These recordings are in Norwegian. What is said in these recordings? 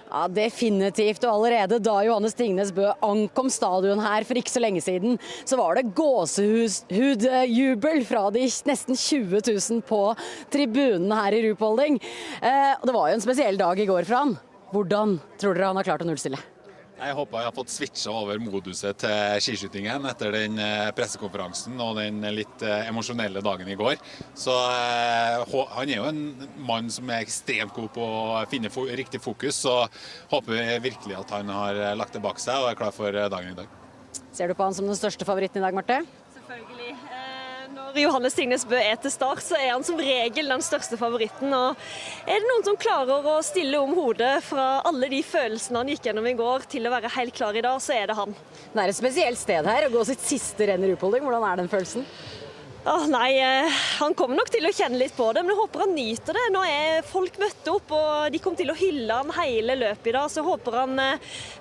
Ja, definitivt. Og allerede da Johannes Tingnes Bø ankom stadion her for ikke så lenge siden, så var det gåsehudjubel fra de nesten 20 000 på tribunene her i Ruhpolding. Det var jo en spesiell dag i går for han. Hvordan tror dere han har klart å nullstille? Jeg håper jeg har fått switcha over moduset til skiskytingen etter den pressekonferansen og den litt emosjonelle dagen i går. Så han er jo en mann som er ekstremt god på å finne riktig fokus, så håper vi virkelig at han har lagt det bak seg og er klar for dagen i dag. Ser du på han som den største favoritten i dag, Marte? Selvfølgelig. Når Johannes Tingnes Bø er til start, så er han som regel den største favoritten. Og er det noen som klarer å stille om hodet fra alle de følelsene han gikk gjennom i går til å være helt klar i dag, så er det han. Det er et spesielt sted her, å gå sitt siste renn i Ruhpolding. Hvordan er den følelsen? Han kommer nok til å kjenne litt på det, men jeg håper han nyter det. Nå er folk møtt opp, og de kommer til å hylle han hele løpet i dag, så jeg håper han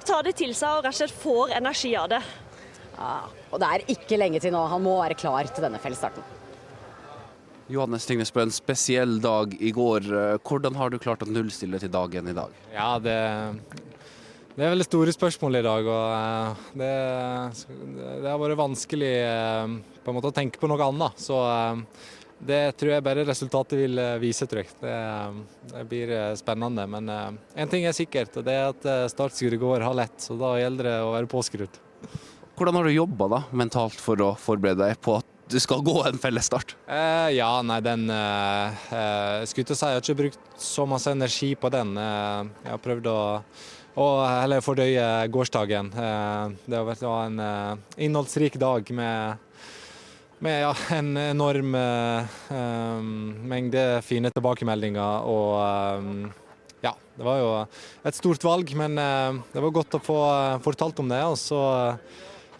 tar det til seg og rett og slett får energi av det. Ja, og det er ikke lenge til nå. Han må være klar til denne fellesstarten. Johannes Tingnes Bø, en spesiell dag i går. Hvordan har du klart å nullstille til dagen i dag? Ja, det er veldig store spørsmål i dag, og det har vært vanskelig på en måte å tenke på noe annet. Så det tror jeg bare resultatet vil vise, tror jeg. Det blir spennende, men en ting er sikkert, og det er at startskuddet går halv ett, så da gjelder det å være påskrudd. Hvordan har du jobbet da, mentalt for å forberede deg på at du skal gå en fellesstart? Jeg skulle ikke si jeg har ikke brukt så masse energi på den. Jeg har prøvd å fordøye gårsdagen. Det har vært en innholdsrik dag med en enorm mengde fine tilbakemeldinger. Og det var jo et stort valg, men det var godt å få fortalt om det. Og så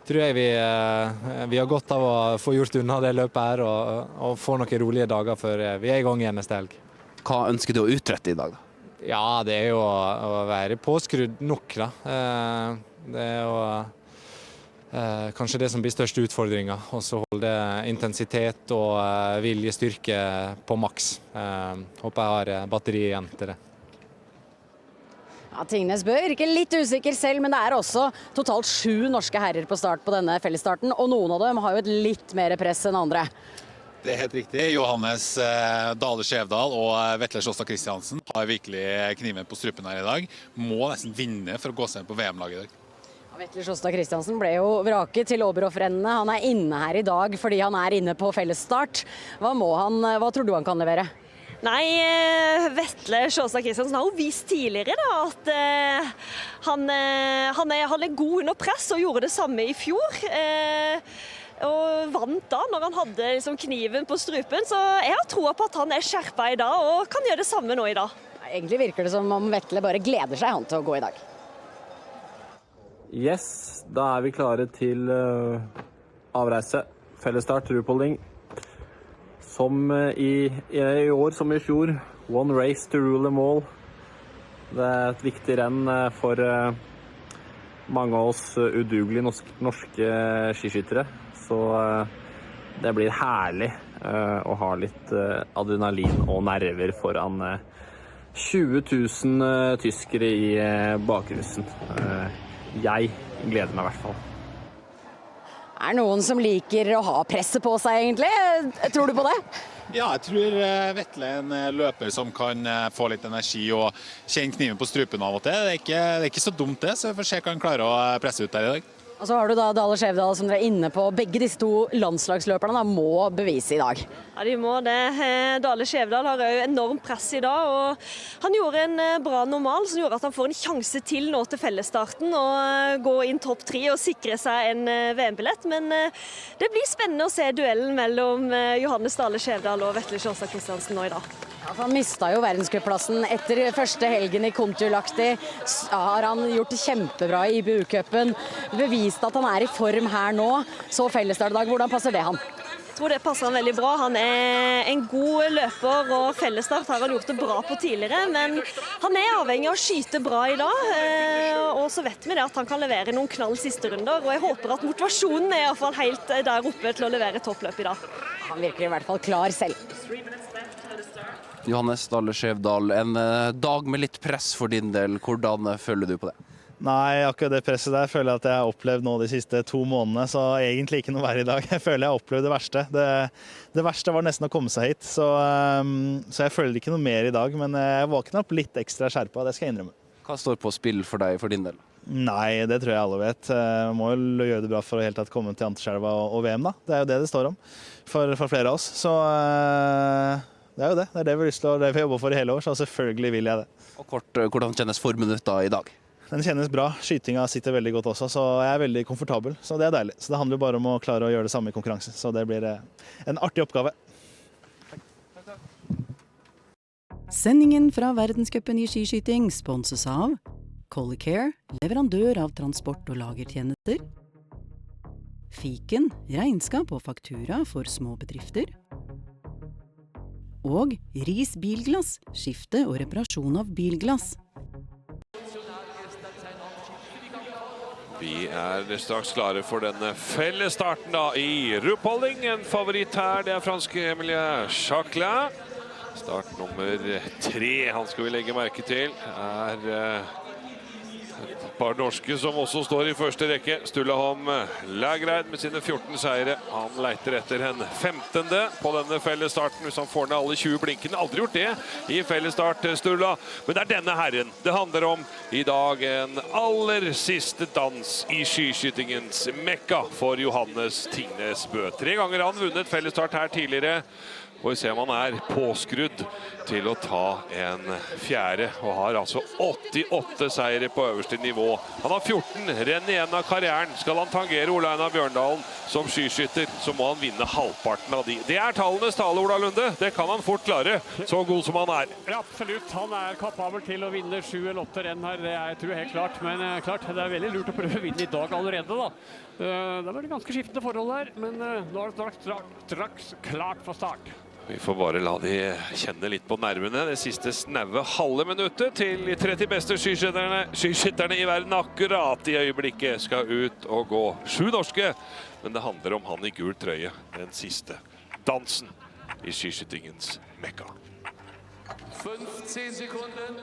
tror jeg vi har godt av å få gjort unna det løpet her og få noen rolige dager før vi er i gang igjen neste helg. Hva ønsker du å utrette i dag da? Ja, det er jo å være påskrudd nok da. Det er jo kanskje det som blir største utfordringen, og så holde intensitet og viljestyrke på maks. Håper jeg har batteri igjen til det. Ja, Tingnes Bø virker litt usikker selv, men det er også totalt 7 norske herrer på start på denne fellesstarten, og noen av dem har jo et litt mer press enn andre. Det er helt riktig. Johannes Dale Skjevdal og Vetle Sjåstad Christiansen har virkelig kniven på strupen her i dag. Må nesten vinne for å gå seg inn på VM-laget i dag. Ja, Vetle Sjåstad Christiansen ble jo vraket til Oberhof-rennene. Han er inne her i dag fordi han er inne på fellesstart. Hva tror du han kan levere? Nei, Vetle Sjåstad Christiansen har jo vist tidligere da, at han er god under press og gjorde det samme i fjor. Og vant da når han hadde liksom kniven på strupen, så jeg har troa på at han er skjerpet i dag og kan gjøre det samme nå i dag. Egentlig virker det som om Vetle bare gleder seg til å gå i dag. Yes, da er vi klare til avreise. Fellesstart, Ruhpolding. Som i år som i fjor, one race to rule them all. Det er et viktig renn for mange av oss udugelige norske skiskyttere. Så det blir herlig å ha litt adrenalin og nerver foran 20 000 tyskere i bakrusen. Jeg gleder meg i hvert fall. Er det noen som liker å ha presset på seg egentlig? Tror du på det? Ja, jeg tror Vetle er en løper som kan få litt energi og kjenne kniven på strupen av og til. Det er ikke så dumt det, så vi får se hva han klarer å presse ut der i dag. Og så har du da Dale Skjevdal som dere er inne på. Begge disse 2 landslagsløperne da må bevise i dag. Ja, de må det. Dale Skjevdal har jo enormt press i dag, og han gjorde en bra normal som gjorde at han får en sjanse til nå til fellesstarten og gå inn topp 3 og sikre seg en VM-billett. Men det blir spennende å se duellen mellom Johannes Dale Skjevdal og Vetle Sjåstad Christiansen nå i dag. Ja, han mistet jo verdenscupplassen etter første helgen i Kontiolahti. Har han gjort det kjempebra i IBU-cupen, bevist at han er i form her nå. Så fellesstartdag, hvordan passer det han? Jeg tror det passer han veldig bra. Han er en god løper, og fellesstart har han gjort det bra på tidligere, men han er avhengig av å skyte bra i dag, og så vet vi det at han kan levere noen knall siste runder, og jeg håper at motivasjonen er i hvert fall helt der oppe til å levere toppløp i dag. Han virker i hvert fall klar selv. Johannes Dale Skjevdal, en dag med litt press for din del. Hvordan føler du på det? Nei, akkurat det presset der føler jeg at jeg har opplevd nå de siste 2 månedene, så egentlig ikke noe verre i dag. Jeg føler jeg har opplevd det verste. Det verste var nesten å komme seg hit, så jeg føler ikke noe mer i dag, men jeg våkner opp litt ekstra skjerpa, det skal jeg innrømme. Hva står på spill for deg, for din del? Nei, det tror jeg alle vet. Jeg må jo gjøre det bra for å helt tatt komme til Anterskjelva og VM da. Det er jo det står om for flere av oss, så det er jo det. Det er det vi har lyst til, og det vi har jobbet for i hele år, så selvfølgelig vil jeg det. Og kort, hvordan kjennes forminuttet da i dag? Den kjennes bra. Skytinga sitter veldig godt også, så jeg er veldig komfortabel. Så det er deilig. Så det handler bare om å klare å gjøre det samme i konkurranse. Så det blir en artig oppgave. Sendingen fra verdenscupen i skiskyting sponses av Collicare, leverandør av transport- og lagertjenester. Fiken, regnskap og faktura for små bedrifter. Og Ris Bilglass, skifte og reparasjon av bilglass. Vi er straks klare for denne fellesstarten da i Ruhpolding. En favoritt her, det er franske Emilie Jacquelin. Start nummer 3, han skal vi legge merke til, er et par norske som også står i første rekke. Sturla Holm Lægreid med sine 14 seire. Han leiter etter en 15. på denne fellesstarten, hvis han får ned alle 20 blinkene. Aldri gjort det i fellesstart, Sturla. Men det er denne herren det handler om i dag. En aller siste dans i skiskytingens mekka for Johannes Tingnes Bø. 3 ganger han vunnet fellesstart her tidligere. Og vi ser om han er påskrudd til å ta en 4. og har altså 88 seire på øverste nivå. Han har 14 renn igjen av karrieren. Skal han tangere Ole Einar Bjørndalen som skiskytter, så må han vinne halvparten av de. Det er tallenes tale, Ola Lunde. Det kan han fort klare, så god som han er. Ja, absolutt. Han er kapabel til å vinne 7 eller 8 renn her. Det tror jeg helt klart. Men klart, det er veldig lurt å prøve å vinne i dag allerede da. Det var ganske skiftende forhold her, men nå er det straks klart for start. Vi får bare la de kjenne litt på nervene. Det siste snaue halve minuttet til de 30 beste skiskytterne i verden akkurat i øyeblikket skal ut og gå. 7 norske, men det handler om han i gul trøye. Den siste dansen i skiskyttingens mekka. 15 sekunder.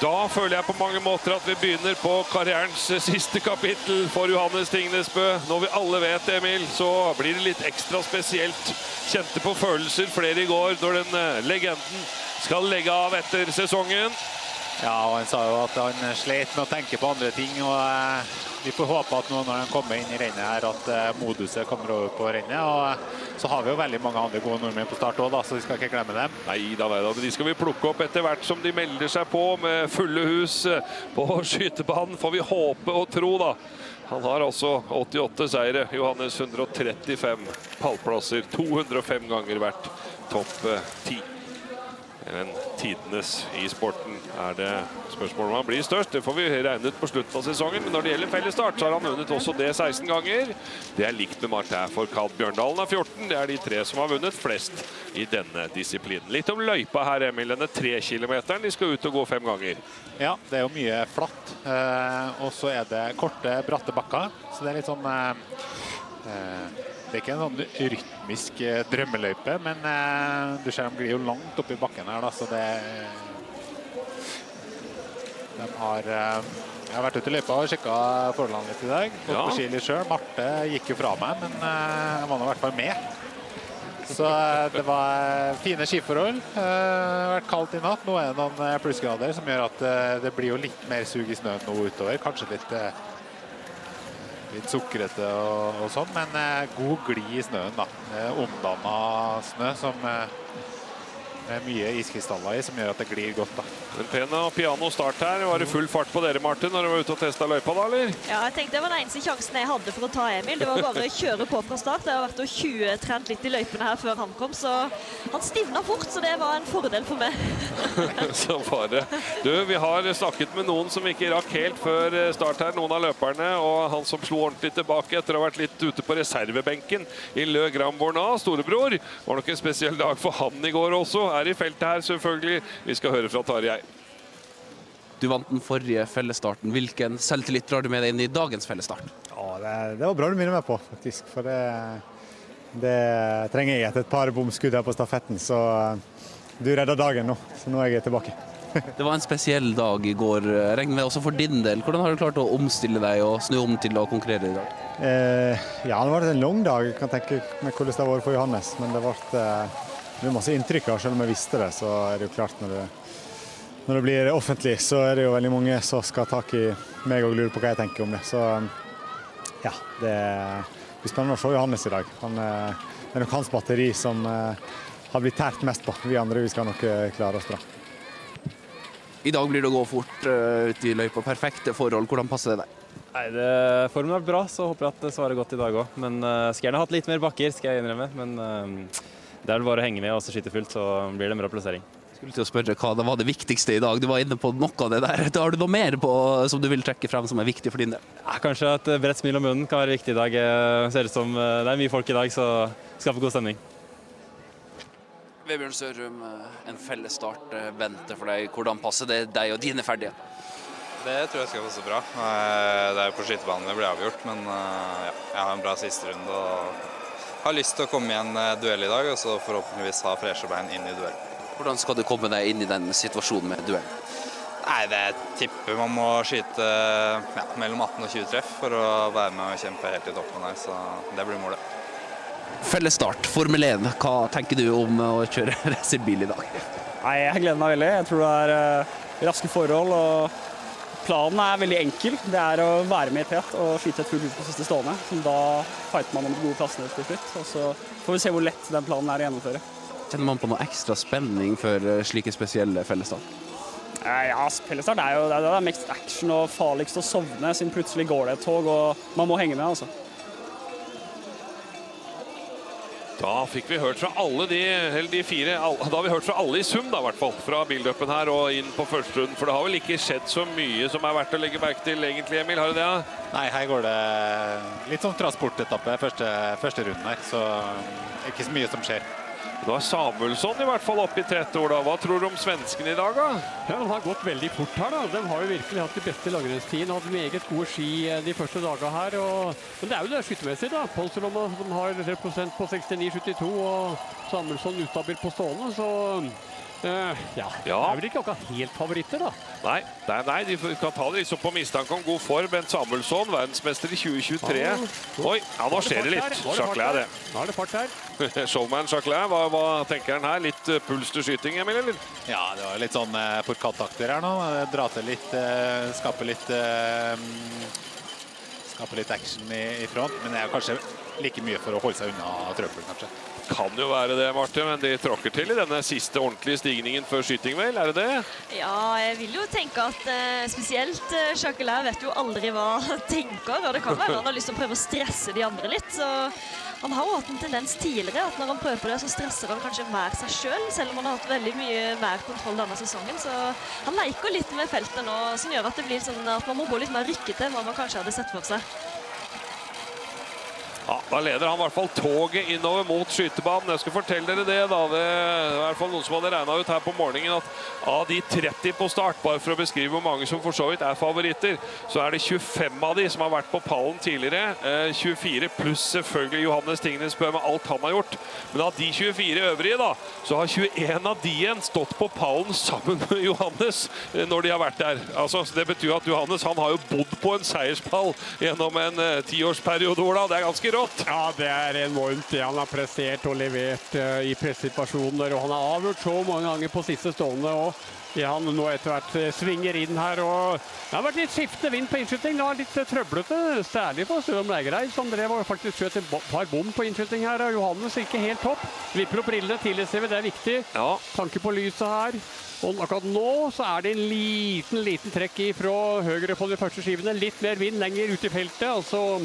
Da føler jeg på mange måter at vi begynner på karrierens siste kapittel for Johannes Tingnes Bø. Når vi alle vet, Emil, så blir det litt ekstra spesielt. Kjente på følelser flere i går når den legenden skal legge av etter sesongen. Ja, og han sa jo at han slet med å tenke på andre ting, og vi får håpe at nå når han kommer inn i rennet her, at moduset kommer over på rennet, og så har vi jo veldig mange andre gode nordmenn på start også da, så vi skal ikke glemme dem. Neida, de skal vi plukke opp etter hvert som de melder seg på med fulle hus på skytebanen, får vi håpe og tro da. Han har altså 88 seire, Johannes 135 pallplasser, 205 ganger vært topp 10. Men tidenes i sporten er det spørsmålet om han blir størst. Det får vi regne ut på slutten av sesongen. Men når det gjelder fellesstart, så har han vunnet også det 16 ganger. Det er likt med Martin for Carl Bjørndalen av 14. Det er de 3 som har vunnet flest i denne disiplinen. Litt om løypa her, Emil. Denne 3 kilometeren. De skal ut og gå 5 ganger. Ja, det er jo mye flatt. Og så er det korte, bratte bakker. Så det er litt sånn... Det er ikke en sånn rytmisk drømmeløype, men du ser de glir jo langt opp i bakken her, da, så det... Jeg har vært ute i løypa og sjekket forholdene litt i dag. Gått på ski litt selv. Marte gikk jo fra meg, men jeg var nå i hvert fall med. Så det var fine skiforhold. Det har vært kaldt i natt. Nå er det noen plussgrader som gjør at det blir jo litt mer sug i snøen nå utover. Kanskje litt sukkerete og sånn, men god gli i snøen da. Omdannet snø som er mye iskrystaller i, som gjør at det glir godt da. En pen og piano start her. Var det full fart på dere, Martin, når du var ute og testet løypa da, eller? Ja, jeg tenkte det var den eneste sjansen jeg hadde for å ta Emil. Det var bare å kjøre på fra start. Jeg har vært og 20-trent litt i løypene her før han kom, så han stivnet fort, så det var en fordel for meg. Så bare. Du, vi har snakket med noen som ikke rakk helt før start her, noen av løperne, og han som slo ordentlig tilbake etter å ha vært litt ute på reservebenken i Le Grand Bornand, storebror. Var nok en spesiell dag for han i går også. er i feltet her, selvfølgelig. Vi skal høre fra Tarjei. Du vant den forrige fellesstarten. Hvilken selvtillit drar du med deg inn i dagens fellesstart? Ja, det var bra du minner meg på, faktisk. For det trenger jeg etter et par bomskudd her på stafetten. Så du redder dagen nå, så nå er jeg tilbake. Det var en spesiell dag i går. Regner med også for din del. Hvordan har du klart å omstille deg og snu om til å konkurrere i dag? Ja, det var en lang dag. Jeg kan tenke meg hvordan det har vært for Johannes. Men det ble masse inntrykk av, selv om jeg visste det. Så er det jo klart når det blir offentlig, så er det jo veldig mange som skal ha tak i meg og lure på hva jeg tenker om det. Så ja, det blir spennende å se Johannes i dag. Det er nok hans batteri som har blitt tært mest på. Vi andre vi skal nok klare oss bra. I dag blir det å gå fort ut i løypa. Perfekte forhold. Hvordan passer det deg? Nei, formen har vært bra, så håper jeg at det svarer godt i dag også. Men skal gjerne hatt litt mer bakker, skal jeg innrømme. Men det er vel bare å henge med og så skyte fullt, så blir det en bra plassering. Jeg skulle til å spørre hva det var det viktigste i dag. Du var inne på noe av det der. Har du noe mer på som du vil trekke frem som er viktig for din del? Ja, kanskje et bredt smil om munnen kan være viktig i dag. Det ser ut som det er mye folk i dag, så skaffe god stemning. Vebjørn Sørum, en fellesstart venter for deg. Hvordan passer det deg og dine ferdigheter? Det tror jeg skal passe bra. Det er jo på skytebanen det blir avgjort, men ja, jeg har en bra siste runde og har lyst til å komme i en duell i dag, og så forhåpentligvis ha freshe bein inn i duell. Hvordan skal du komme deg inn i den situasjonen med duell? Nei, det tipper man må skyte mellom 18 og 20 treff for å være med og kjempe helt i toppen her, så det blir målet. Fellesstart, Formel 1. Hva tenker du om å kjøre racerbil i dag? Nei, jeg gleder meg veldig. Jeg tror det er raske forhold, og planen er veldig enkel. Det er å være med i tett og skyte et fullt ut på siste stående. Så da fighter man om de gode plassene til slutt, og så får vi se hvor lett den planen er å gjennomføre. Kjenner man på noe ekstra spenning for slike spesielle fellesstart? Ja, fellesstart er jo det er mest action og farligst å sovne, siden plutselig går det et tog, og man må henge med, altså. Da fikk vi hørt fra alle de fire, da har vi hørt fra alle i sum da, i hvert fall, fra build-upen her og inn på første runden, for det har vel ikke skjedd så mye som er verdt å legge merke til egentlig, Emil, har det det? Nei, her går det litt som transportetappe første runden her, så ikke så mye som skjer. Da er Samuelsson i hvert fall oppe i tett, Ola. Hva tror du om svenskene i dag, da? Ja, de har gått veldig fort her, da. De har jo virkelig hatt de beste langrennstiden, hatt meget gode ski de første dagene her. Men det er jo det skyttemessig, da. Polsrom som har 3% på 69-72, og Samuelsson ustabil på stående, så ja, det er vel ikke akkurat helt favoritter, da. Nei, de kan ta det liksom på mistanke om god form. Bent Samuelsson, verdensmester i 2023. Oi, ja, nå skjer det litt. Jacquelin, det. Nå er det fart her. Showman Jacquelin, hva tenker han her? Litt puls til skyting, Emil, eller? Ja, det var litt sånn porkattakter her nå. Dra til litt, skape litt action i front, men det er kanskje like mye for å holde seg unna trøbbel, kanskje. Kan jo være det, Martin, men de tråkker til i denne siste ordentlige stigningen før skyting, vel? Er det det? Ja, jeg vil jo tenke at spesielt Jacquelin vet jo aldri hva han tenker, og det kan være han har lyst til å prøve å stresse de andre litt, så han har jo hatt en tendens tidligere at når han prøver på det, så stresser han kanskje mer seg selv om han har hatt veldig mye mer kontroll denne sesongen, så han leker litt med feltet nå, som gjør at det blir sånn at man må gå litt mer rykkete enn hva man kanskje hadde sett for seg. Ja, da leder han i hvert fall toget innover mot skytebanen. Jeg skal fortelle dere det da. Det er i hvert fall noen som hadde regnet ut her på morgenen at av de 30 på start, bare for å beskrive hvor mange som for så vidt er favoritter, så er det 25 av de som har vært på pallen tidligere. 24 pluss selvfølgelig Johannes Tingnesbø med alt han har gjort. Men av de 24 øvrige da, så har 21 av de igjen stått på pallen sammen med Johannes når de har vært der. Altså, det betyr at Johannes, han har jo bodd på en seierspall gjennom en 10-årsperiode, Ola. Det er ganske rått. Ja, det er enormt det han har prestert og levert i pressituasjoner, og han har avgjort så mange ganger på siste stående, og han nå etter hvert svinger inn her, og det har vært litt skiftende vind på innskyting, det var litt trøblete, særlig for Sørum Leigereid, som drev og faktisk skjøt et par bom på innskyting her, og Johannes ikke helt topp. Vipper opp brillene tidlig, ser vi, det er viktig. Ja. Tanke på lyset her. Og akkurat nå så er det en liten trekk fra høyre på de første skivene, litt mer vind lenger ut i feltet, altså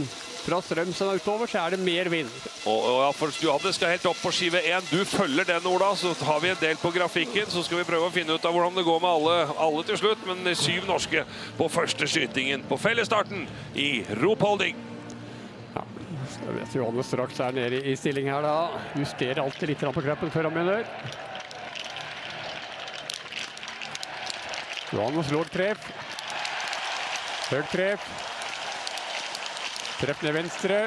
fra Strømsen og utover så er det mer vind. Og ja, for Johannes skal helt opp på skive 1. Du følger den, Ola, så har vi en del på grafikken, så skal vi prøve å finne ut av hvordan det går med alle til slutt, men 7 norske på første skytingen på fellesstarten i Ruhpolding. Ja, jeg vet Johannes straks er nede i stilling her da. Justerer alltid litt på kroppen før han begynner. Johannes låg treff. Høyt treff. Treff ned venstre.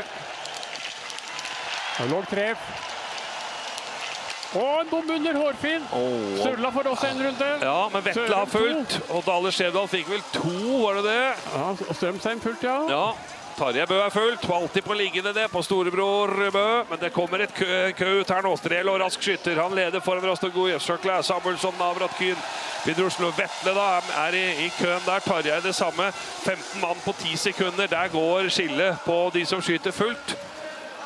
Og låg treff. Og en bom under hårfin. Sturla for oss en runde. Ja, men Vetle har fulgt, og Dale Skjevdal fikk vel 2, var det det? Ja, og Strømsheim fulgt, ja. Ja, Tarjei Bø er fullt, var alltid på liggende det på storebror Bø, men det kommer et kø ut her nå. Strel og rask skytter, han leder foran Rastogoj, Sjøkla, Samuelsson, Navrat Kyn. Vidroslo Vetle da, er i køen der, Tarjei det samme. 15 mann på 10 sekunder, der går skillet på de som skyter fullt.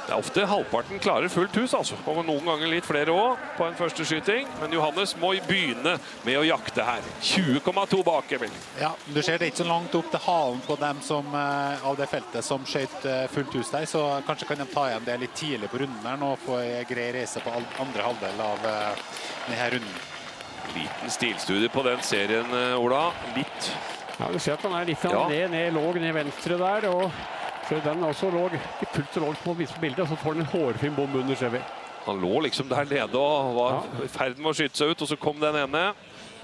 Det er ofte halvparten klarer fullt hus, altså. Og noen ganger litt flere også på en første skyting. Men Johannes må begynne med å jakte her. 20,2 bak, Emil. Ja, du ser det ikke så langt opp til halen på dem som, av det feltet som skjøt fullt hus der, så kanskje kan de ta igjen det litt tidlig på runden her nå, få en grei reise på andre halvdel av denne runden. Liten stilstudie på den serien, Ola. Litt. Ja, du ser at han er litt låg ned venstre der, og så den også låg, ikke fullt så lågt på å vise bildet, og så får han en hårfin bom under, ser vi. Han lå liksom der nede og var i ferd med å skyte seg ut, og så kom den ene.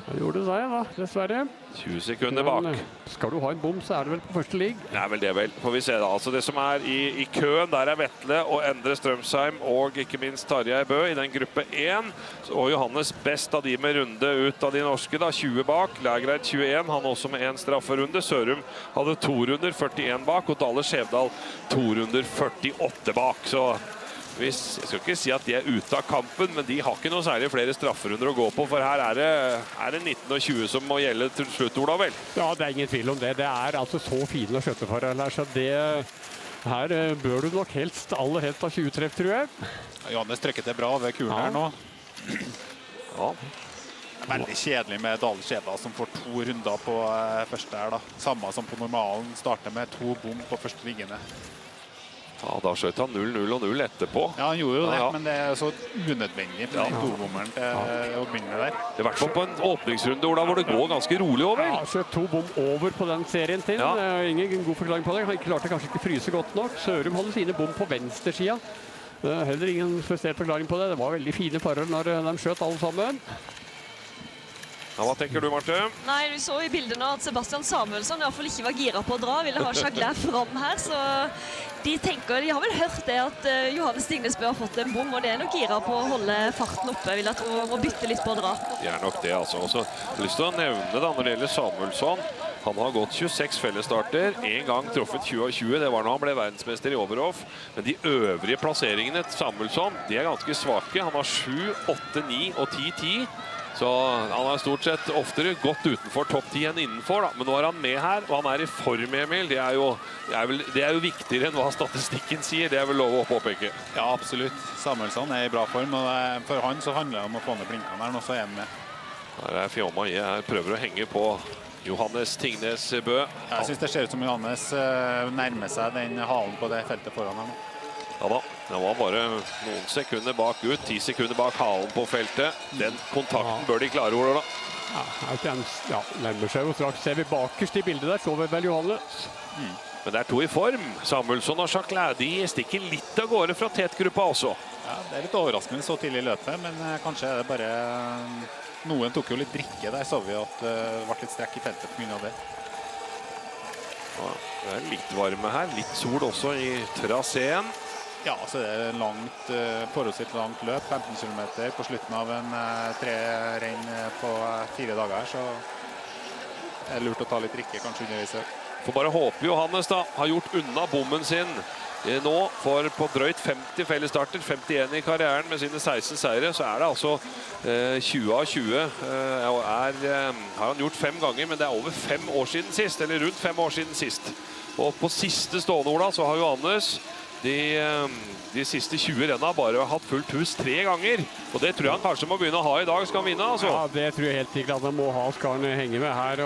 Han gjorde det da, dessverre. 20 sekunder bak. Skal du ha en bom, så er det vel på første ligg. Det er vel det, vel. Får vi se da. Altså det som er i køen, der er Vetle og Endre Strømsheim og ikke minst Tarjei Bø i den gruppe 1. Og Johannes best av de med runde ut av de norske, da. 20 bak. Lægreid 21, han også med en strafferunde. Sørum hadde 2 runder, 41 bak. Og Dale Skjevdal 2 runder, 48 bak. Så jeg skal ikke si at de er ute av kampen, men de har ikke noe særlig flere strafferunder å gå på, for her er det 19 og 20 som må gjelde til slutt, Ola, vel? Ja, det er ingen tvil om det. Det er altså så fine å skjøtte for her, så det her bør du nok helst, aller helst av 20 treff, tror jeg. Johannes trykket det bra ved kulen her nå. Ja. Veldig kjedelig med Dale Skjevdal som får 2 runder på første her da. Samme som på normalen, starter med 2 bom på første liggende. Ja, da skjøt han 0-0 og 0 etterpå. Ja, han gjorde jo det, men det er så unødvendig for den 2-bommeren til å begynne der. I hvert fall på en åpningsrunde, Ola, hvor det går ganske rolig over. Ja, skjøt 2 bom over på den serien til. Ja. Ingen god forklaring på det. Han klarte kanskje ikke fryse godt nok. Sørum hadde sine bom på venstre sida. Heller ingen spesiell forklaring på det. Det var veldig fine forhold når de skjøt alle sammen. Ja, hva tenker du, Marte? Nei, vi så i bildene at Sebastian Samuelsson i hvert fall ikke var gira på å dra, ville ha Chaglain fram her, så de har vel hørt det at Johannes Stignesbø har fått en bom, og det er nok gira på å holde farten oppe, vil jeg tro, og bytte litt på å dra. Det er nok det, altså. Og så har jeg lyst til å nevne det når det gjelder Samuelsson. Han har gått 26 fellesstarter, en gang truffet 20 av 20, det var når han ble verdensmester i Oberhof. Men de øvrige plasseringene til Samuelsson, de er ganske svake. Han har 7, 8, 9 og 10-10. Så han har stort sett oftere gått utenfor topp 10 enn innenfor, da. Men nå er han med her, og han er i form, Emil. Det er jo viktigere enn hva statistikken sier. Det er vel lov å påpeke. Ja, absolutt. Samuelsson er i bra form, og for han så handler det om å få ned blinkene her, og så er han med. Her er Fioma I her, prøver å henge på Johannes Tingnes Bø. Jeg synes det ser ut som Johannes nærmer seg den halen på det feltet foran her nå. Ja da, det var bare noen sekunder bak ut, 10 sekunder bak halen på feltet. Den kontakten bør de klare, Ola. Ja, nærmer seg jo straks. Ser vi bakerst i bildet der, så vi vel Johannes. Men det er 2 i form. Samuelsson og Chaglain, de stikker litt av gårde fra tetgruppa også. Ja, det er litt overraskende så tidlig i løpet, men kanskje er det bare... Noen tok jo litt drikke der, så vi at det ble litt strekk i feltet på grunn av det. Ja, det er litt varme her, litt sol også i traseen. Ja, så det er forholdsvis langt løp, 15 km på slutten av en 3-renn på 4 dager, så det er lurt å ta litt drikke kanskje underveis. Får bare håpe Johannes da har gjort unna bommen sin nå, for på drøyt 50 fellesstarter, 51 i karrieren med sine 16 seire, så er det altså 20 av 20. Har han gjort 5 ganger, men det er over 5 år siden sist, eller rundt 5 år siden sist. Og på siste stående, Ola, så har Johannes de siste 20 rennene bare hatt fullt hus 3 ganger. Og det tror jeg han kanskje må begynne å ha i dag, skal han vinne, altså. Ja, det tror jeg helt sikkert at han må ha, skal han henge med her.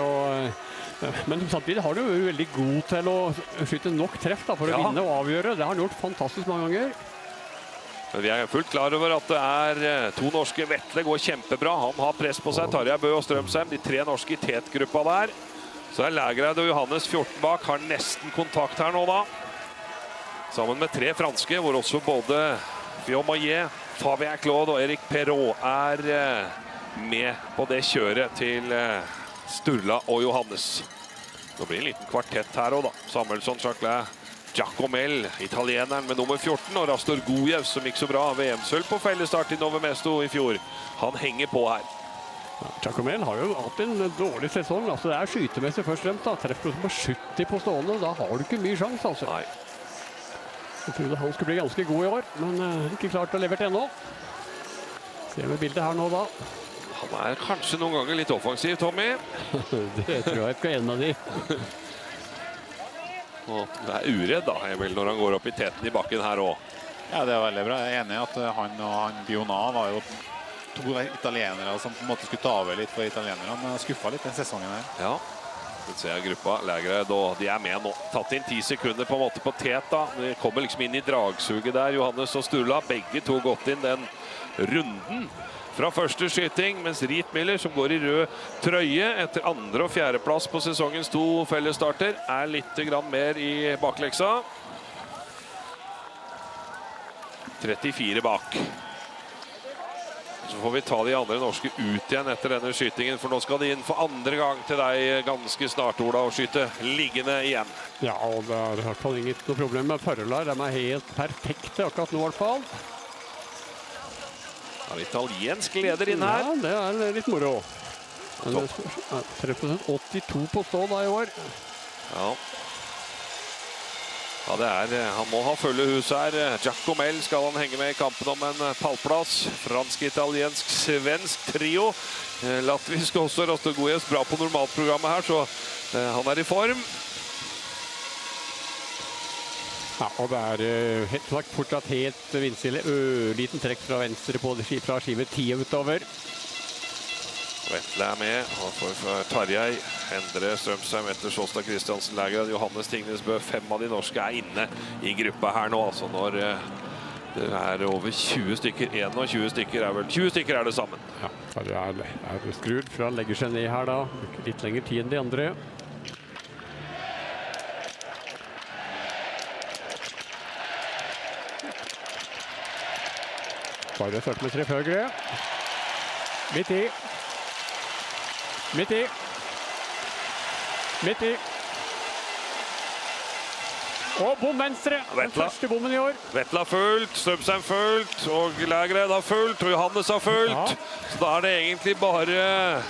Men samtidig har du vært veldig god til å skyte nok treff da, for å vinne og avgjøre. Det har han gjort fantastisk mange ganger. Men vi er fullt klar over at det er 2 norske. Vetle går kjempebra. Han har press på seg. Tarjei Bø og Strømsheim, de 3 norske i tetgruppa der. Så er Lægreid og Johannes 14 bak, har nesten kontakt her nå da. Sammen med 3 franske, hvor også både Fioma-Ye, Fabien Claude og Eric Perrault er med på det kjøret til Sturla og Johannes. Nå blir det en liten kvartett her også da. Samuelsson, Jacquelin, Giacomel, italieneren med nummer 14, og Rastor Gojev, som gikk så bra. VM-sølv på fellesstart i Nove Mesto i fjor. Han henger på her. Giacomel har jo hatt en dårlig sesong. Altså, det skytemessig først og fremst. Treffprosent på 70 på stående. Da har du ikke mye sjans, altså. Nei. Jeg trodde han skulle bli ganske god i år, men ikke klart å levert ennå. Ser vi bildet her nå da. Han kanskje noen ganger litt offensiv, Tommy. Det tror jeg ikke er en av de. Og det uredd da, Emil, når han går opp i teten i bakken her også. Ja, det er veldig bra. Jeg er enig i at han og Biona var jo to italienere som på en måte skulle ta over litt for italienerne. Han skuffet litt den sesongen her. Ja, det ser jeg gruppa. Lægreid, og de med nå. Tatt inn 10 sekunder på en måte på tet da. De kommer liksom inn i dragsuget der. Johannes og Sturla, begge to gått inn den runden fra første skyting, mens Riet Miller, som går i rød trøye etter andre- og fjerdeplass på sesongens 2 fellesstarter, litt grann mer i bakleksa. 34 bak. Så får vi ta de andre norske ut igjen etter denne skytingen, for nå skal de inn for andre gang til deg ganske snart, Ola, og skyte liggende igjen. Ja, og det i hvert fall inget problem med forholdet. De helt perfekte akkurat nå i hvert fall. Ja, italiensk leder inn her. Ja, det litt moro. Treffprosent 82 på stå da i år. Ja. Ja, han må ha fulle hus her. Giacomel skal han henge med i kampen om en pallplass. Fransk, italiensk, svensk trio. Latvisk også. Rastor Gojes bra på normalprogrammet her, så han i form. Ja, og det helt klart fortsatt helt vindstille. Liten trekk fra venstre fra skive 10 utover. Vetle med, og for Tarjei, Endre Strømsheim, etter Sjåstad Kristiansen, Lægreid, Johannes Tingnesbø. 5 av de norske inne i gruppa her nå, altså når det over 20 stykker, 21 stykker vel 20 stykker det sammen. Ja, Tarjei skrudd fra han legger seg ned her da, litt lenger tid enn de andre. Tarjei starter med 3 høyre. Midt i. Og bom venstre. Den første bommen i år. Vetle har fulgt, Strømsheim fulgt, og Lægreid har fulgt, og Johannes har fulgt. Ja. Så da det egentlig bare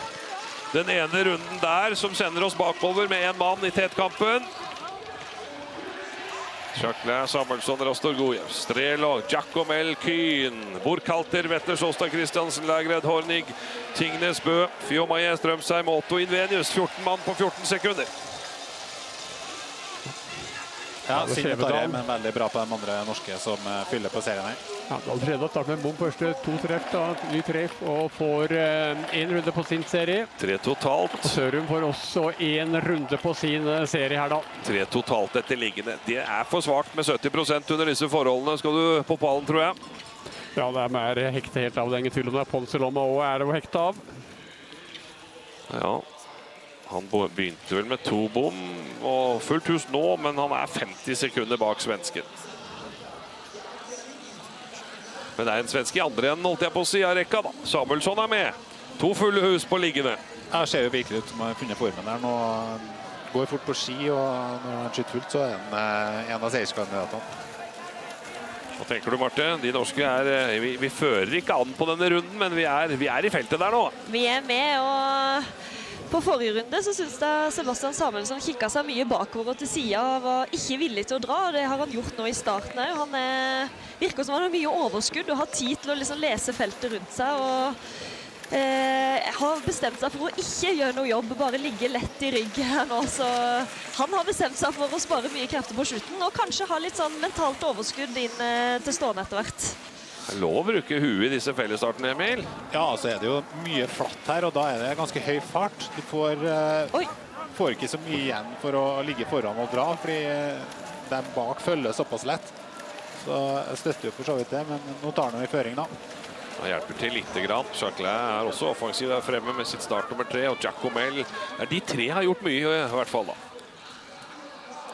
den ene runden der som sender oss bakover med en mann i tetkampen. Jacquelin, Samuelsson, Rastor Gojev, Strelo, Giacomel, Kyn, Burkhalter, Vetle, Sjåstad Kristiansen, Lægreid, Hornig, Tingnes, Bø, Fiomaye, Strømsheim, Otto Invenius, 14 mann på 14 sekunder. Ja, Signe Tarjei, men veldig bra på de andre norske som fyller på serien her. Ja, allerede starter med en bom første 2 treff, da, ny treff, og får en runde på sin serie. 3 totalt. Og Sørum får også en runde på sin serie her da. 3 totalt etter liggende. Det for svart med 70% under disse forholdene. Skal du på pallen, tror jeg? Ja, det hektet helt av. Det ingen tvil om det. Ponselomma også det å hekte av. Ja. Han begynte vel med 2 bom og fullt hus nå, men han 50 sekunder bak svensken. Men det en svensk i andre enden, holdt jeg på å si, av rekka da. Samuelsson med. 2 fulle hus på liggende. Ja, det ser jo virkelig ut som han har funnet formen der. Nå går fort på ski, og når han skyter fullt, så han en av seierskandidatene. Hva tenker du, Marte? De norske vi fører ikke an på denne runden, men vi i feltet der nå. Vi med, og på forrige runde så synes jeg Sebastian Samuelsson kikket seg mye bakover og til siden og var ikke villig til å dra, og det har han gjort nå i starten. Han virker som han har mye overskudd og har tid til å liksom lese feltet rundt seg, og har bestemt seg for å ikke gjøre noe jobb, bare ligge lett i rygg her nå, så han har bestemt seg for å spare mye krefter på slutten, og kanskje ha litt sånn mentalt overskudd inn til stående etter hvert. Det lov å bruke huet i disse fellesstartene, Emil. Ja, så det jo mye flatt her, og da det ganske høy fart. Du får ikke så mye igjen for å ligge foran og dra, fordi de bak følger såpass lett. Så jeg støtter jo for så vidt det, men nå tar han i føring da. Han hjelper til litt grann. Jacquelin også offensiv der fremme med sitt start nummer 3, og Giacomel. De 3 har gjort mye i hvert fall da.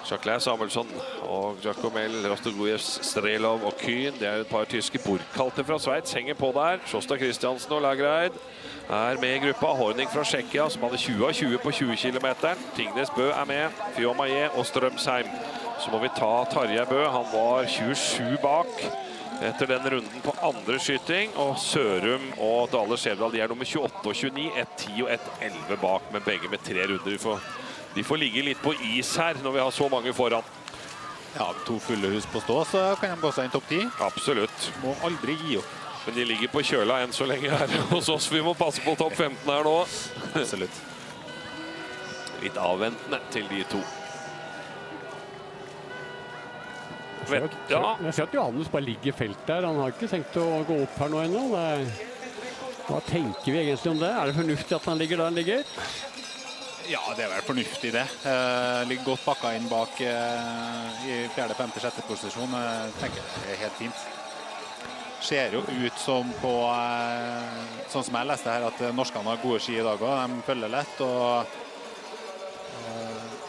Jacques Samuelsson og Giacomel, Rostogujevs, Strelov og Kühn. Det et par tyske Burkhalter fra Sveits, henger på der. Sjåstad Christiansen og Lagereid med i gruppa. Horning fra Tsjekkia, som hadde 20 av 20 på 20 km. Tingnes Bø med, Fiomaye og Strømsheim. Så må vi ta Tarjei Bø. Han var 27 bak etter den runden på andre skyting. Og Sørum og Dale Skjevdal, de nummer 28 og 29, 1-10 og 1-11 bak, men begge med 3 runder. De får ligge litt på is her når vi har så mange foran. Ja, 2 fulle hus på stå, så kan de gå seg inn topp 10. Absolutt. Må aldri gi opp. Men de ligger på kjøla enn så lenge her hos oss. Vi må passe på topp 15 her nå. Absolutt. Litt avventende til de to. Ja. Jeg ser at Johannes bare ligger i felt der. Han har ikke tenkt å gå opp her nå ennå. Hva tenker vi egentlig om det? Det fornuftig at han ligger der han ligger? Ja, det vel fornuftig det. Ligger godt pakka inn bak i 4., 5., 6. posisjon. Tenker det helt fint. Ser jo ut som på, sånn som jeg leste her, at norskene har gode ski i dag også. De følger lett, og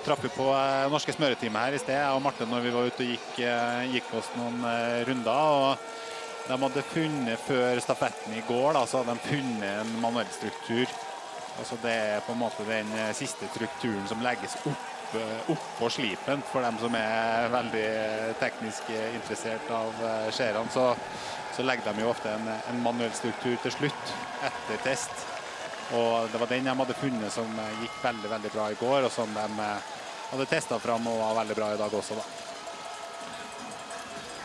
traff på norske smøretime her i sted. Jeg og Marte, når vi var ute og gikk oss noen runder, og de hadde funnet før stafetten i går, da, så hadde de funnet en manuell struktur. Altså det på en måte den siste strukturen som legges opp på slipen for dem som veldig teknisk interessert av skjerene. Så legger de jo ofte en manuell struktur til slutt etter test. Og det var den de hadde funnet som gikk veldig, veldig bra i går, og som de hadde testet fram og var veldig bra i dag også da.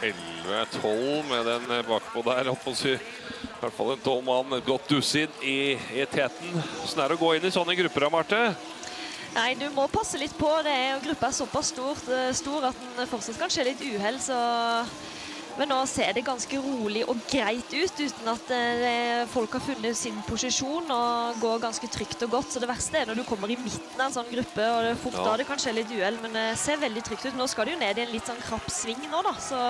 11-12 med den bakpå der, i hvert fall en 12 mann, et godt dussin i teten. Sånn det å gå inn i sånne grupper, Marte? Nei, du må passe litt på det, og gruppa såpass stor at den fortsatt kan skje litt uheld, så... Men nå ser det ganske rolig og greit ut, uten at folk har funnet sin posisjon og går ganske trygt og godt. Så det verste når du kommer i midten av en sånn gruppe, og det fort da det kan skje litt uheld, men det ser veldig trygt ut. Nå skal det jo ned i en litt sånn krapp sving nå da, så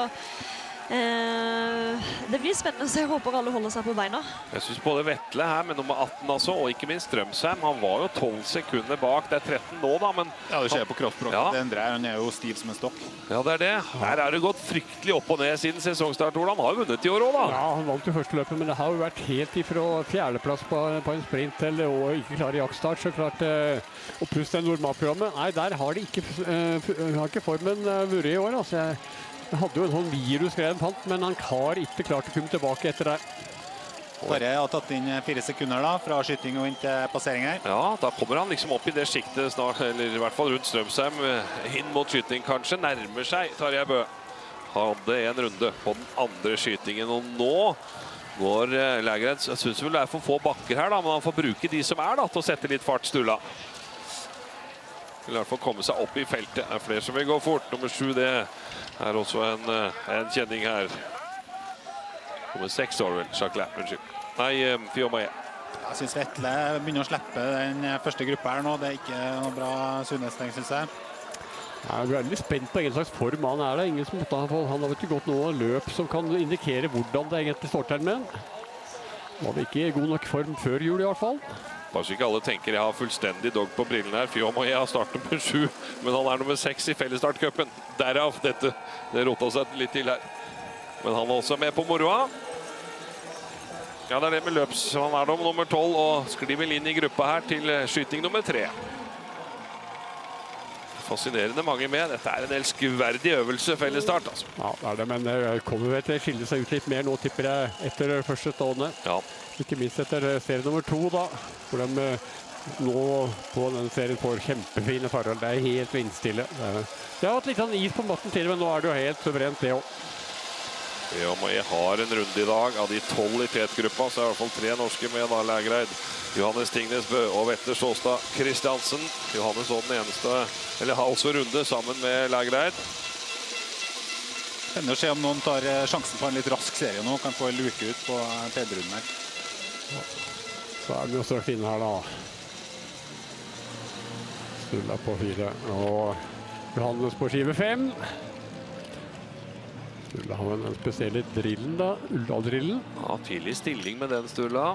det blir spennende å se. Jeg håper alle holder seg på beina. Jeg synes både Vetle her med nummer 18 altså, og ikke minst Strømsheim, han var jo 12 sekunder bak. Det 13 nå da, men... Ja, det skjer på kroppsspråket. Han jo stiv som en stokk. Ja, det det. Her det gått fryktelig opp og ned siden sesongstart. Han har jo vunnet i år også da. Ja, han vant jo første løpet, men det har jo vært helt ifra 4. plass på en sprint til å ikke klare jaktstart, så klart. Og pluss det normalprogrammet. Nei, der har de ikke formen vært i år, altså. Jeg hadde jo en sånn virusgreie fant, men han har ikke klart å komme tilbake etter det. Tarjei har tatt inn 4 sekunder da, fra skyting og inn til passering her. Ja, da kommer han liksom opp i det skiktet snart, eller i hvert fall rundt Strømsheim, inn mot skyting kanskje, nærmer seg Tarjei Bø. Hadde en runde på den andre skytingen, og nå går Lagereid. Jeg synes vel det for få bakker her da, men han får bruke de som da, til å sette litt fart Sturla. Vil i hvert fall komme seg opp i feltet. Det flere som vil gå fort. Nummer 7, det også en kjenning her. Nummer 6 var det vel, Jacques, unnskyld. Nei, Fiomaye. Jeg synes Vetle begynner å slippe den første gruppa her nå. Det ikke noe bra Sundnes-steng, synes jeg. Jeg er veldig spent på en slags form han det. Ingen som han har ikke gått noe løp som kan indikere hvordan det egentlig står til med han. Var det ikke god nok form før jul i hvert fall. Kanskje ikke alle tenker jeg har fullstendig dog på brillene her. Fiomaye har startet nummer 7, men han nummer 6 i fellesstartcupen. Derav dette. Det rotet seg litt til her. Men han også med på moroa. Ja, det det med løps. Han om nummer 12 og sklir vel inn i gruppa her til skyting nummer 3. Fascinerende mange med. Dette en elskverdig øvelse, fellesstart. Altså. Ja, det det, men det kommer vel til å skille seg ut litt mer nå, tipper jeg, etter første stående. Ja. Ikke minst etter serie nummer 2 da, hvor de nå på den serien får kjempefine forhold. Det helt vindstille. Det har hatt litt sånn is på matten til, men nå det jo helt suverent det også. Fiomaye har en runde i dag. Av de 12 i tetgruppa, så i hvert fall 3 norske med da, Lagereid, Johannes Tingnes Bø og Vetle Sjåstad Christiansen. Johannes og den eneste, eller har også runde sammen med Lagereid. Spennende å se om noen tar sjansen på en litt rask serie nå, kan få en luke ut på tredjerunden her. Så det jo straks inne her da. Sturla på 4 og Johannes på skive 5. Sturla har en spesielle drillen da, Uldal-drillen. Ja, tidlig stilling med den Sturla.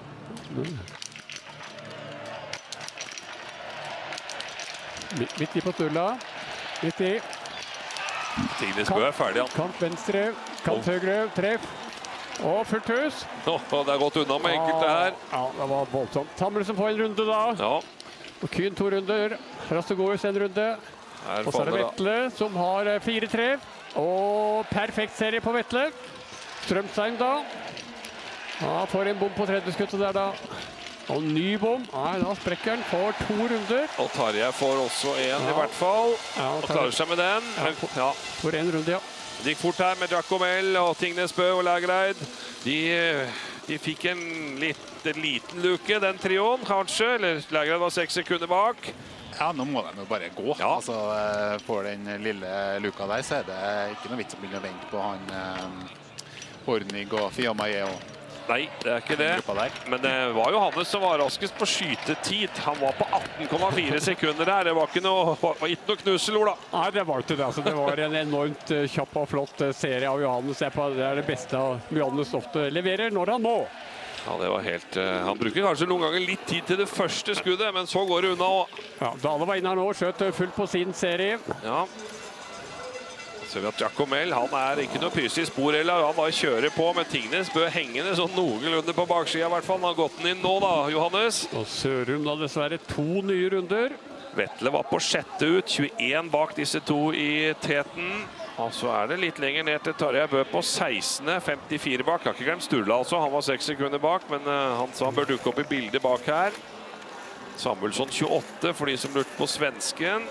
Midt i på Sturla. Midt i. Tignes Bø ferdig, han. Kant venstre, kant høyre, treff. Og fullt hus. Det har gått unna med enkelte her. Ja, det var voldsomt. Samuelsen får en runde da. Ja. Og Kuhn 2 runder. Rastegårds en runde. Og så er det Vetle som har 4 treff. Og perfekt serie på Vetle. Strømstein da. Ja, får en bom på tredje skuttet der da. Og ny bom. Nei, da sprekker han. Får 2 runder. Og Tarjei får også en i hvert fall. Ja, og klarer seg med den. Ja, får en runde, ja. Det gikk fort her med Giacomelli og Tingnes Bø og Lægreid. De fikk en liten luke, den trioen, kanskje. Eller Lægreid var 6 sekunder bak. Ja, nå må de jo bare gå. Ja. Altså, for den lille luka der, så er det ikke noe vits å begynne å vente på han Hornig og Fiamaye og Nei, det er ikke det. Men det var Johannes som var raskest på skytetid. Han var på 18,4 sekunder der. Det var ikke noe knussel, Ola. Nei, det var ikke det. Altså, det var en enormt kjapp og flott serie av Johannes. Det er det beste Johannes ofte leverer når han må. Ja, det var helt... Han bruker kanskje noen ganger litt tid til det første skuddet, men så går det unna også. Ja, Dale var inne her nå, skjøt fullt på sin serie. Ja. Så ser vi at Giacomelli, han er ikke noe pysig spor heller. Han bare kjører på, men Tingnes Bø hengende sånn noenlunde på baksida i hvert fall. Han har gått den inn nå da, Johannes. Og Sørum da dessverre 2 nye runder. Vetle var på 6. ut, 21 bak disse 2 i teten. Og så er det litt lenger ned til Tarjei Bø på 16. 54 bak. Jeg har ikke glemt Sturla altså, han var 6 sekunder bak, men han sa han bør dukke opp i bildet bak her. Samuelsson 28 for de som lurte på svensken.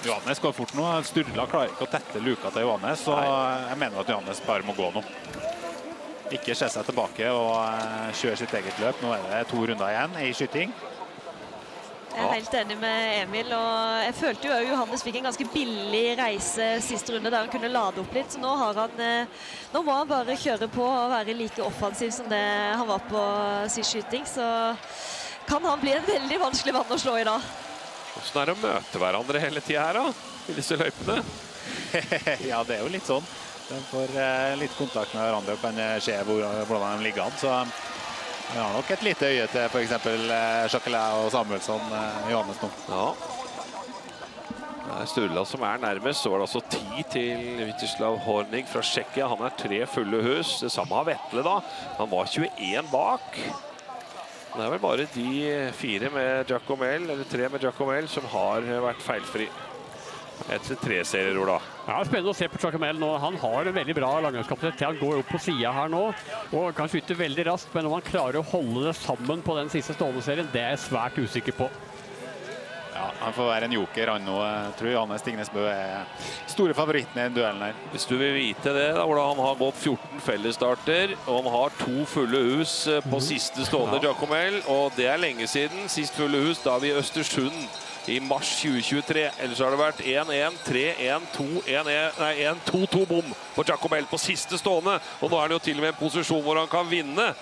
Johannes går fort nå. Sturla klarer ikke å tette luka til Johannes, så jeg mener at Johannes bare må gå nå. Ikke se seg tilbake og kjøre sitt eget løp. Nå er det 2 runder igjen i skyting. Jeg er helt enig med Emil, og jeg følte jo at Johannes fikk en ganske billig reise siste runde der han kunne lade opp litt. Så nå må han bare kjøre på og være like offensiv som det han var på sist skyting. Så kan han bli en veldig vanskelig vann å slå i dag. Hvordan er det å møte hverandre hele tiden her da, i disse løypene? Ja, det er jo litt sånn. De får litt kontakt med hverandre og kan se hvordan de ligger an. Så vi har nok et lite øye til for eksempel Jacqueline og Samuelsson, Johannes nå. Ja. Det er Sturla som er nærmest. Så var det altså 10 til Vítězslav Hornig fra Tsjekkia. Han er 3 fulle hus. Det samme har Vetle da. Han var 21 bak. Det er vel bare de 4 med Giacomelli, eller 3 med Giacomelli, som har vært feilfri. Etter 3 serier, Ola. Ja, spennende å se på Giacomelli nå. Han har en veldig bra langrennskapasitet. Han går opp på siden her nå, og kan skyte veldig raskt, men om han klarer å holde det sammen på den siste stående serien, det er jeg svært usikker på. Ja, han får være en joker, han nå. Jeg tror Johannes Tingnes Bø er store favoritten i duellen her. Hvis du vil vite det, da, hvordan han har gått 14 fellesstarter, og han har 2 fulle hus på siste stående Giacomelli, og det er lenge siden. Sist fulle hus, da vi i Østersund i mars 2023. Ellers har det vært 1-1, 3-1, 2-1, 2-2 bom på Giacomelli på siste stående, og nå er han jo til og med i en posisjon hvor han kan vinne.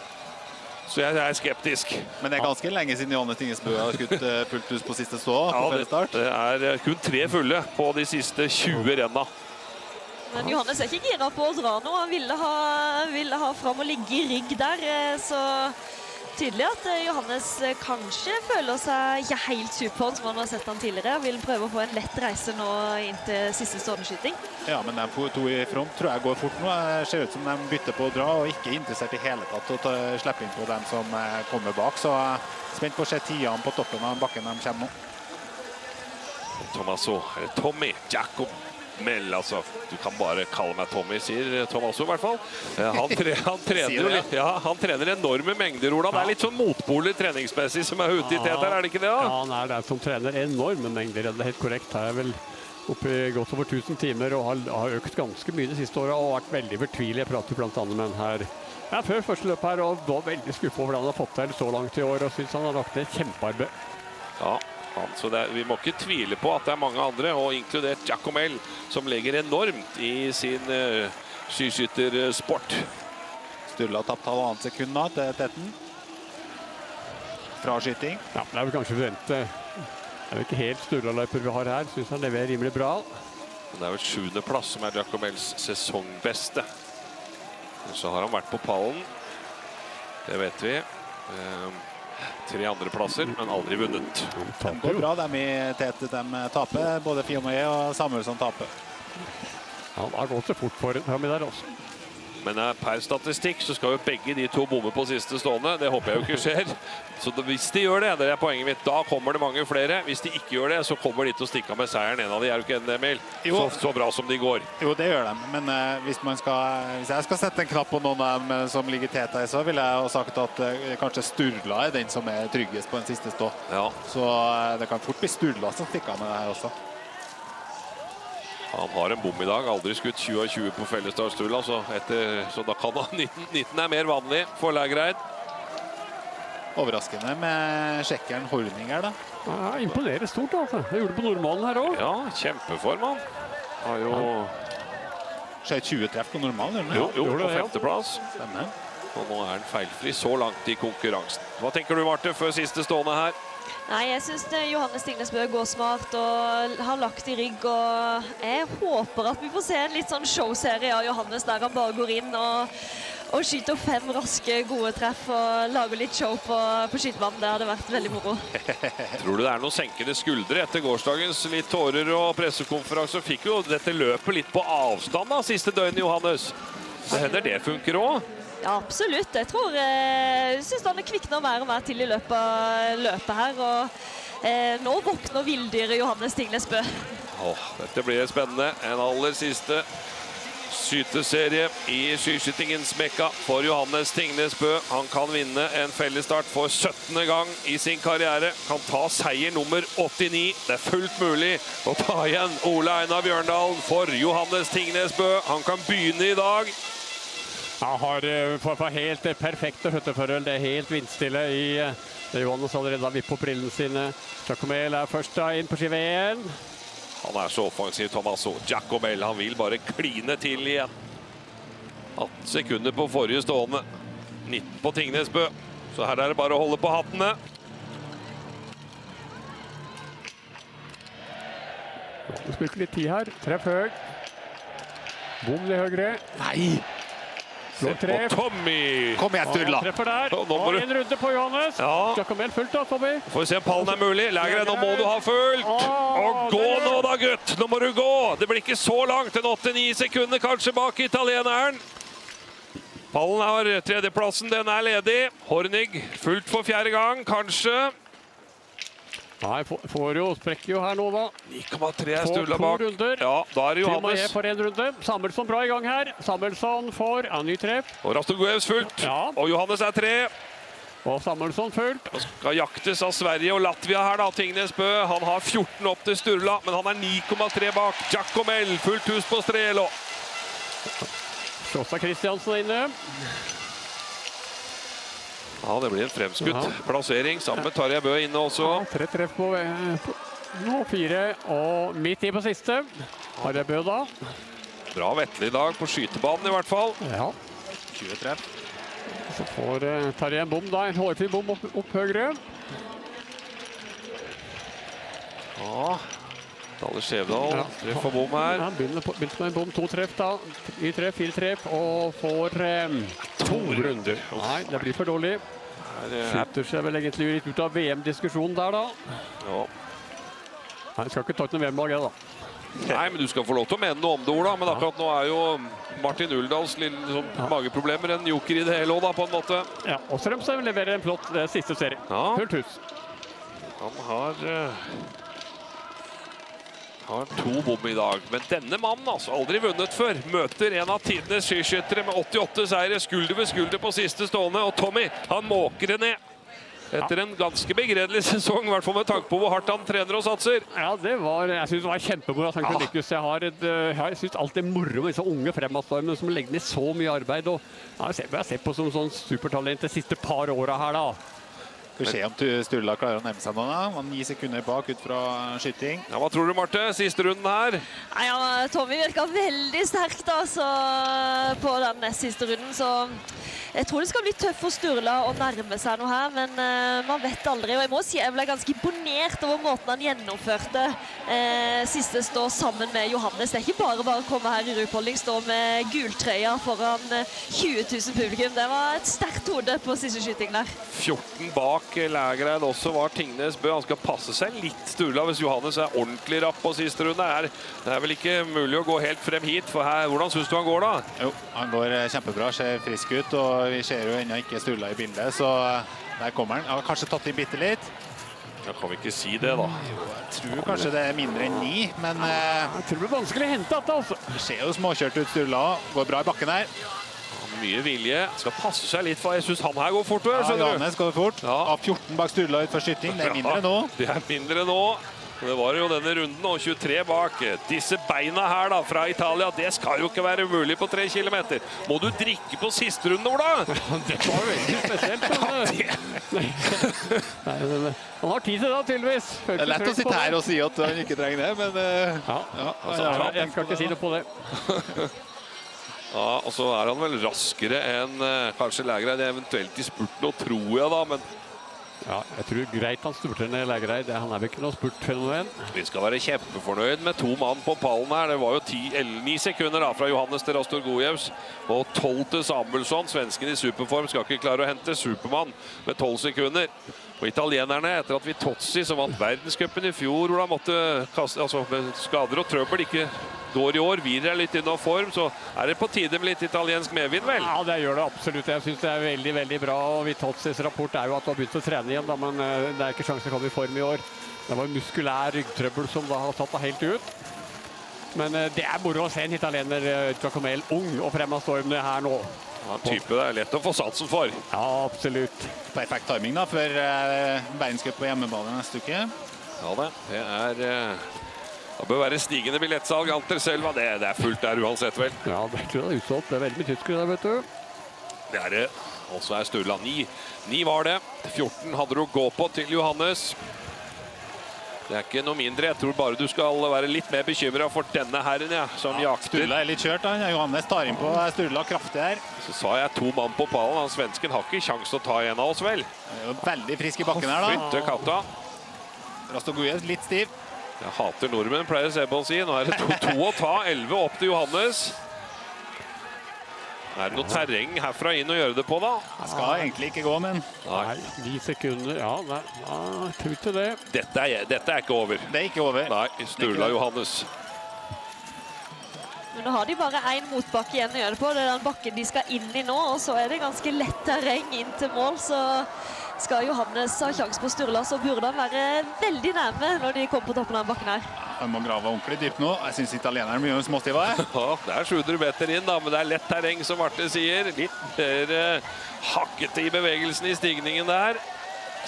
Så jeg er skeptisk. Men det er ganske lenge siden Johannes Tingnes Bø har skutt fullt hus på siste stå. Ja, det er kun 3 fulle på de siste 20 renna. Men Johannes er ikke gira på å dra nå. Han ville ha fram og ligge i rygg der. Så tydelig at Johannes kanskje føler seg ikke helt superhånd som han har sett han tidligere. Vil prøve å få en lett reise nå inn til siste stående skyting. Ja, men de 2 i front tror jeg går fort nå. Det ser ut som de bytter på å dra og ikke er interessert i hele tatt å slippe inn på dem som kommer bak. Så spent på å se tidene på toppen av bakken de kommer nå. Tommy Giacomelli, altså. Du kan bare kalle meg Tommy, sier Tommaso i hvert fall. Han trener jo litt. Ja, han trener enorme mengder, Ola. Det er litt sånn motpoler treningsmessig som er ute i tet her, er det ikke det da? Ja, han er der som trener enorme mengder. Det er helt korrekt. Her er vel oppe i godt over 1000 timer og har økt ganske mye de siste årene og vært veldig fortvilig. Jeg prater blant annet med han her før første løp her og var veldig skuffet over hvordan han har fått til så langt i år og synes han har lagt ned kjempearbeid. Ja, så vi må ikke tvile på at det er mange andre, og inkludert Giacomelli, som legger enormt i sin skiskyttersport. Sturla har tapt 1,5 sekund nå til tetten. Fra skyting. Ja, det er vel kanskje forventet. Det er jo ikke helt Sturla-løyper vi har her. Synes han leverer rimelig bra. Det er vel 7. plass som er Giacomellis sesongbeste. Så har han vært på pallen. Det vet vi. 3 andreplasser, men aldri vunnet. Det går bra, de i tet, de taper. Både Fiumaye og Samuelsson taper. Ja, det har gått så fort for ham der også. Men per statistikk så skal jo begge de to bomme på siste stående. Det håper jeg jo ikke skjer. Så hvis de gjør det, det er poenget mitt, da kommer det mange flere. Hvis de ikke gjør det, så kommer de til å stikke av med seieren. En av de er jo ikke en, Emil. Så bra som de går. Jo, det gjør de. Men hvis jeg skal sette en knapp på noen av dem som ligger teta i, så vil jeg ha sagt at kanskje Sturla er den som er tryggest på den siste stå. Ja. Så det kan fort bli Sturla som stikker av med det her også. Han har en bom i dag, aldri skutt 20 av 20 på Fellestad Sturla, så da kan han 19 er mer vanlig for Lægreid. Overraskende med sjekkeren Horning her da. Ja, imponerer stort altså. Jeg gjorde det på normalen her også. Ja, kjempeform han. Har jo... Skjøt 20 treff på normalen, Jo, på 5. plass. Stemmer. Og nå er han feilfri så langt i konkurransen. Hva tenker du, Marte, før siste stående her? Nei, jeg synes Johannes Stignesbø går smart og har lagt i rygg, og jeg håper at vi får se en litt sånn showserie av Johannes der han bare går inn og skyter 5 raske, gode treff og lager litt show på skytebanen. Det hadde vært veldig moro. Tror du det er noen senkede skuldre etter gårsdagens litt tårer og pressekonferanse? Så fikk jo dette løpet litt på avstand da, siste døgnet, Johannes. Det hender det funker også. Ja, absolutt. Jeg synes han kvikner mer og mer til i løpet her, og nå våkner villdyret Johannes Stignesbø. Dette blir spennende. En aller siste skyteserie i skiskytingens mekka for Johannes Stignesbø. Han kan vinne en fellesstart for 17. gang i sin karriere. Kan ta seier nummer 89. Det er fullt mulig å ta igjen Ole Einar Bjørndalen for Johannes Stignesbø. Han kan begynne i dag. Han har helt perfekte føtteforhold. Det er helt vindstille i Johannes allerede har vippet på brillene sine. Giacomel er først inn på skive 1. Han er så offensiv, Tommaso. Giacomel, han vil bare kline til igjen. 18 sekunder på forrige stående. 19 på Tingnesbø. Så her er det bare å holde på hattene. Du spilte litt tid her. Treff høy. Bom i høyre. Nei! Se på Tommy! Kom igjen, Sturla! Treffer der. Og en runde på Johannes. Ja. Giacomel fullt da, Tommy. Får vi se om pallen er mulig. Lægreid, nå må du ha fullt! Og gå nå da, gutt! Nå må du gå! Det blir ikke så langt. En 8-9 sekunder kanskje bak italieneren. Pallen har tredjeplassen, den er ledig. Hornig fullt for 4. gang, kanskje. Nei, sprekker jo her nå da. 9,3 er Sturla bak. Ja, da er det Johannes. Fiumaye for en runde. Samuelsson bra i gang her. Samuelsson får ny treff. Og Rastoguevs fullt. Ja. Og Johannes er 3. Og Samuelsson fullt. Og skal jaktes av Sverige og Latvia her da, Tingnesbø. Han har 14 opp til Sturla, men han er 9,3 bak. Giacomel, fullt hus på Strelo. Sjåstad Kristiansen inne. Ja, det blir en fremskutt plassering. Sammen med Tarjei Bø inne også. Ja, 3 treff på nå 4, og midt i på siste. Tarjei Bø da. Bra Vetle i dag på skytebanen i hvert fall. Ja. 20 treff. Så får Tarjei en bom da, en hårfri bom opp høyre. Ja, Dalle Skjevdal, treff og bom her. Ja, begynner med en bom, 2 treff da. 4 treff, og får 2 runder. Nei, det blir for dårlig. Skytter seg vel egentlig litt ut av VM-diskusjonen der da. Ja. Nei, jeg skal ikke ta ut noen VM-lag da. Nei, men du skal få lov til å mene noe om det, Ola. Men akkurat nå er jo Martin Uldals lille mageproblemer en joker i det hele da, på en måte. Ja, og Strømstad leverer en flott siste serie. Ja. Fullt hus. Han har 2 bom i dag, men denne mannen altså aldri vunnet før. Møter en av tidenes skiskyttere med 88 seire, skulder ved skulder på siste stående, og Tommy, han måker det ned. Etter en ganske begredelig sesong, i hvert fall med tanke på hvor hardt han trener og satser. Ja, jeg synes det var kjempemoro. Jeg synes alt det moro med disse unge fremadstormene som legger ned så mye arbeid. Og jeg ser på som sånn supertalent de siste par årene her da. Skal vi se om Sturla klarer å nærme seg nå da. Han 9 sekunder bak ut fra skyting. Ja, hva tror du, Marte? Siste runden her? Nei, Tommy virker veldig sterkt altså, på den nest siste runden, så Jeg tror det skal bli tøft for Sturla å nærme seg noe her, men man vet aldri. Og jeg må si jeg ble ganske imponert over måten han gjennomførte siste stå sammen med Johannes. Det er ikke bare å komme her i Ruhpolding, stå med gultrøya foran 20 000 publikum. Det var et sterkt hode på siste skyting der. 14 bak Lægreid også var Tingnes Bø. Han skal passe seg litt, Sturla, hvis Johannes er ordentlig rapp på siste runde. Det er vel ikke mulig å gå helt frem hit, for her, hvordan synes du han går da? Jo, han går kjempebra, ser frisk ut, og vi ser jo ennå ikke Sturla i bildet, så der kommer han. Han har kanskje tatt i bitte litt. Ja, kan vi ikke si det da? Jo, jeg tror kanskje det er mindre enn 9, men jeg tror det blir vanskelig å hente dette, altså. Det ser jo småkjørt ut, Sturla. Går bra i bakken her. Mye vilje. Skal passe seg litt, for jeg synes han her går fort. Ja, Johannes går fort. Av 14 bak Sturla ut for skyting. Det er mindre nå. Det er mindre nå. Det var jo denne runden, og 23 bak. Disse beina her da, fra Italia, det skal jo ikke være mulig på 3 kilometer. Må du drikke på siste runde, Ola? Det var veldig spesielt. Han har tid til det, tydeligvis. Det er lett å sitte her og si at han ikke trenger det, men jeg skal ikke si det på det. Ja, og så er han vel raskere enn kanskje Lægreid, eventuelt i spurten, og tror jeg da, men ja, jeg tror greit han spurter ned Lægreid. Han er vel ikke noe spurtfenomen. Vi skal være kjempefornøyd med 2 mann på pallen her. Det var jo 9 sekunder da, fra Johannes til Rastorgojevs, og 12 til Samuelsson. Svensken i superform skal ikke klare å hente Supermann med 12 sekunder. Og italienerne, etter at Vitozzi, som vant verdenscupen i fjor, hvor de måtte kaste, altså med skader og trøbbel, ikke går i år, videre litt innom form, så er det på tide med litt italiensk medvind, vel? Ja, det gjør det absolutt. Jeg synes det er veldig, veldig bra. Og Vitozzis rapport er jo at han har begynt å trene igjen, da, men det er ikke sjanse til å komme i form i år. Det var muskulær ryggtrøbbel som da har tatt det helt ut. Men det er moro å se en italiener, Giacomel, ung og fremadstormende her nå. Ja, en type det er lett å få satsen for. Ja, absolutt. Perfekt timing da, for verdenscup på hjemmebane neste uke. Ja, det er... Det bør være stigende billettsalg. Anter Selva, det er fullt der uansett, vel? Ja, det tror jeg er utsolgt. Det er veldig mye tyskere der, vet du. Det er det. Og så er Sturla 9. 9 var det. 14 hadde du å gå på til Johannes. Det er ikke noe mindre. Jeg tror bare du skal være litt mer bekymret for denne herren, ja, som jakter. Sturla er litt kjørt, da. Johannes tar inn på Sturla kraftig her. Så sa jeg 2 mann på pallen. Han svensken har ikke sjans til å ta en av oss, vel? Det er jo veldig frisk i bakken her, da. Flytte katta. Rastorgojevs litt stiv. Jeg hater nordmenn, pleier Sebon å si. Nå er det 2 å ta, 11 opp til Johannes. Er det noe terreng herfra inn å gjøre det på, da? Det skal egentlig ikke gå, men... Nei, 9 sekunder, ja, nei, tror ikke det. Dette er ikke over. Det er ikke over. Nei, Sturla Johannes. Men nå har de bare en motbakke igjen å gjøre det på. Det er den bakken de skal inn i nå, og så er det ganske lett terreng inn til mål, så... Skal Johannes ha sjanse på Sturla, så burde han være veldig nærme når de kommer på toppen av bakken her. Han må grave ordentlig dypt nå. Jeg synes italieneren mye småstiv her. Ja, det er 700 meter inn da, men det er lett terreng som Marte sier. Litt mer hakkete i bevegelsen i stigningen der.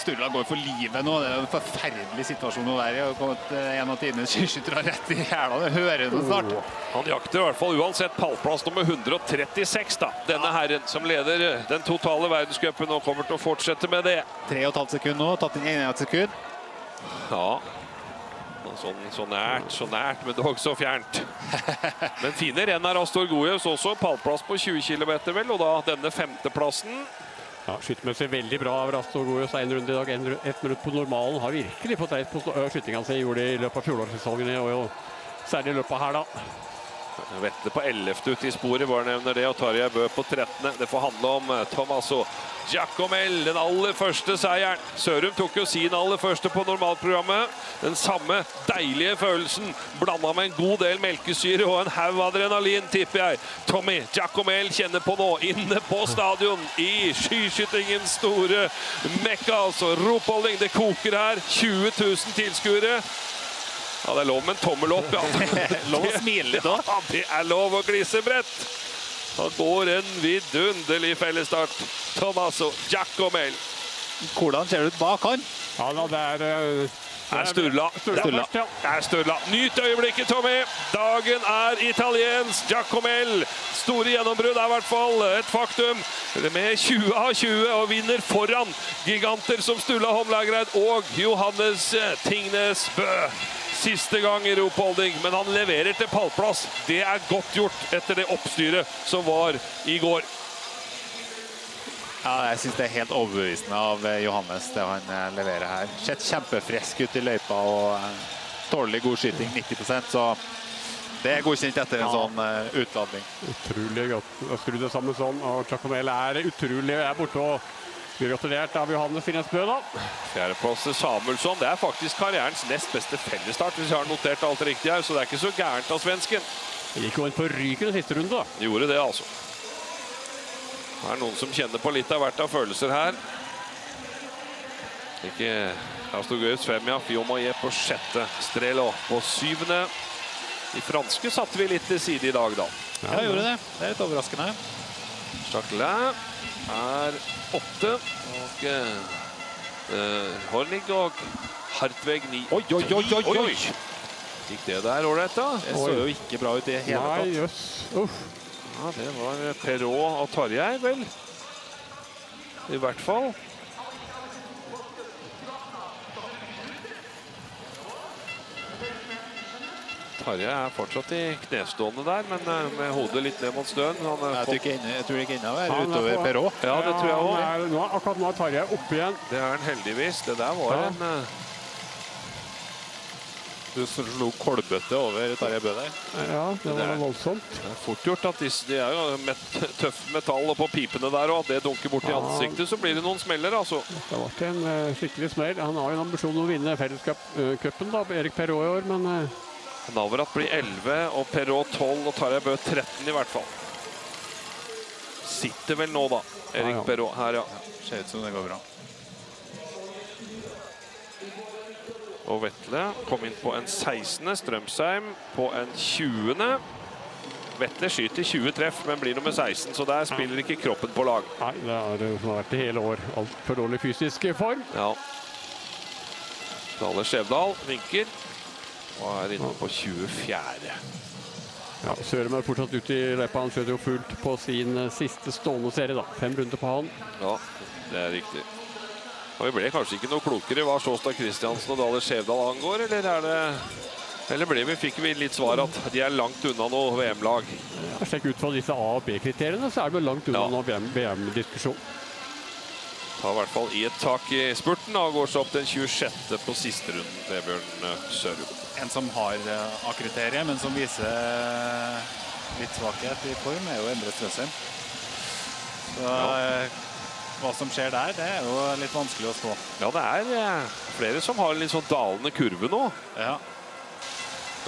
Sturla går for livet nå. Det er en forferdelig situasjon å være i. Og kommet en av tidenes skyskyttere rett i hæla. Det hører du snart. Han jakter i hvert fall uansett pallplass nummer 136 da. Denne herren som leder den totale verdenscupen og kommer til å fortsette med det. 3,5 sekunder nå, tatt inn 1,5 sekund. Ja, så nært, men dog så fjernt. Men fine renn av Rastorgojevs også, pallplass på 20 kilometer vel, og da denne 5. plassen. Ja, skyttemessig veldig bra av Rastorgojevs. En runde i dag, 1 minutt på normalen. Har virkelig fått reist på skyttingene seg gjorde i løpet av fjorårssesongene, og jo særlig i løpet her da. Vette på 11. ut i sporet, bare nevner det, og Tarjei Bø på 13. Det får handle om Tommaso Giacomel, den aller første seieren. Sørum tok jo sin aller første på normalprogrammet. Den samme deilige følelsen, blandet med en god del melkesyre og en haug adrenalin, tipper jeg. Tommy Giacomel kjenner på nå, inne på stadion i skiskyttingens store mekka, altså Ruhpolding. Det koker her, 20 000 tilskuere. Ja, det er lov med en tommel opp, ja. Lov å smile litt da. Ja, det er lov å glise brett. Da går en vidunderlig fellesstart. Tommaso Giacomel. Hvordan ser det ut bak han? Ja, det er Sturla. Det er Sturla. Nyt øyeblikket, Tommy. Dagen er italiensk. Giacomel. Store gjennombrudd er i hvert fall et faktum. Med 20 av 20 og vinner foran giganter som Sturla Lægreid og Johannes Tingnes Bø. Siste gang i Ruhpolding, men han leverer til pallplass. Det er godt gjort etter det oppstyret som var i går. Ja, jeg synes det helt overbevisende av Johannes, det han leverer her. Sett kjempefresk ut I løypa og tålelig god skyting, 90%, så det godkjent etter en sånn utladning. Utrolig godt å skru det sammen sånn, og Giacomelli utrolig borte og blir gratulert av Johannes Tinnesbø da. Fjerdeplass til Samuelsson, det faktisk karrierens nest beste fellesstart, hvis jeg har notert alt riktig her, så det ikke så gærent av svensken. Det gikk jo inn på ryken I siste runde da. Gjorde det altså. Det noen som kjenner på litt av hvert av følelser her. Ikke Astogøs 5, ja. Fiomaye på 6. Strelo på 7. De franske satte vi litt til side I dag da. Ja, jeg gjorde det. Det litt overraskende. Jacquelin 8. Og Hornig og Hartveg 9. Oi! Gikk det der ordentlig da? Det så jo ikke bra ut I hele tatt. Nei, jøss. Uff. Ja, det var Perrault og Tarjei, vel. I hvert fall. Tarjei fortsatt I knestående der, men med hodet litt ned mot støen. Jeg tror ikke inne å være utover Perrault. Ja, det tror jeg også. Akkurat nå Tarjei opp igjen. Det han heldigvis. Det der var en... Du slo kolbøtte over Tarjei Bø der. Ja, det var voldsomt. Det fort gjort at de jo tøff metall på pipene der, og at det dunker bort I ansiktet, så blir det noen smeller, altså. Det var ikke en skikkelig smell. Han har jo en ambisjon om å vinne fellescupen da, Erik Perrault I år, men... Navrat blir 11, og Perrault 12, og Tarjei Bø 13 I hvert fall. Sitter vel nå da, Erik Perrault her, ja. Ser ut som det går bra. Og Vettle kom inn på en 16. Strømsheim på en 20. Vettle skyter 20 treff, men blir nummer 16, så der spiller ikke kroppen på lag. Nei, det har vært det hele år. Alt for dårlig fysisk form. Ja. Dale Skjevdal vinker, og inne på 24. Ja, Sørum fortsatt ute I løypa. Han skjøter jo fullt på sin siste stående serie da. 5 runder på han. Ja, det riktig. Og vi ble kanskje ikke noe klokere hva Sjåstad Kristiansen og Dale Skjevdal angår, eller fikk vi litt svar at de langt unna noe VM-lag? Ja, sjekk ut fra disse A- og B-kriteriene, så det vel langt unna noe VM-diskusjon. Tar I hvert fall I et tak I spurten, og går så opp den 26. på siste runden, Vebjørn Sørum. En som har A-kriteriet, men som viser litt svakhet I form, jo Endre Strøsheim. Så... Hva som skjer der, det jo litt vanskelig å spå. Ja, det flere som har en litt sånn dalende kurve nå. Ja.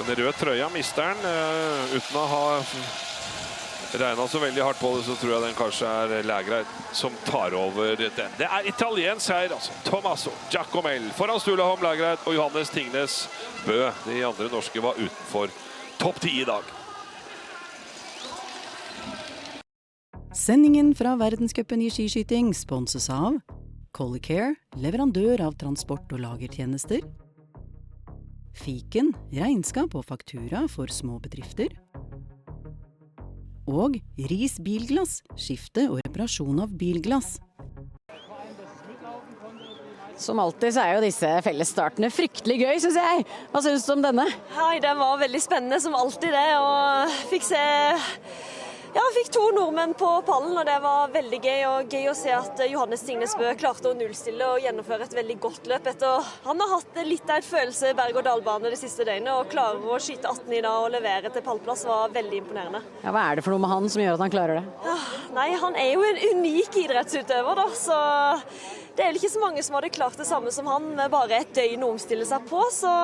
Den røde trøya mister den, uten å ha regnet så veldig hardt på det, så tror jeg den kanskje Lægreid som tar over den. Det italiensk her, altså. Tommaso Giacomelli foran Sturla Holm Lægreid og Johannes Tingnes Bø. De andre norske var utenfor topp 10 I dag. Sendingen fra verdenscupen I skiskyting sponses av Collicare, leverandør av transport- og lagertjenester. Fiken, regnskap og faktura for små bedrifter. Og Ris Bilglass, skifte og reparasjon av bilglass. Som alltid så jo disse fellesstartene fryktelig gøy, synes jeg. Hva synes du om denne? Hei, den var veldig spennende som alltid det, og fikk se... Ja, jeg fikk 2 nordmenn på pallen, og det var veldig gøy å se at Johannes Tingnes Bø klarte å nullstille og gjennomføre et veldig godt løp. Han har hatt litt av et følelse berg-og-dal-bane det siste døgnet, og klarer å skyte 18 I dag og levere til pallplass var veldig imponerende. Ja, hva det for noe med han som gjør at han klarer det? Ja, nei, han jo en unik idrettsutøver da, så det vel ikke så mange som hadde klart det samme som han, med bare et døgn å omstille seg på,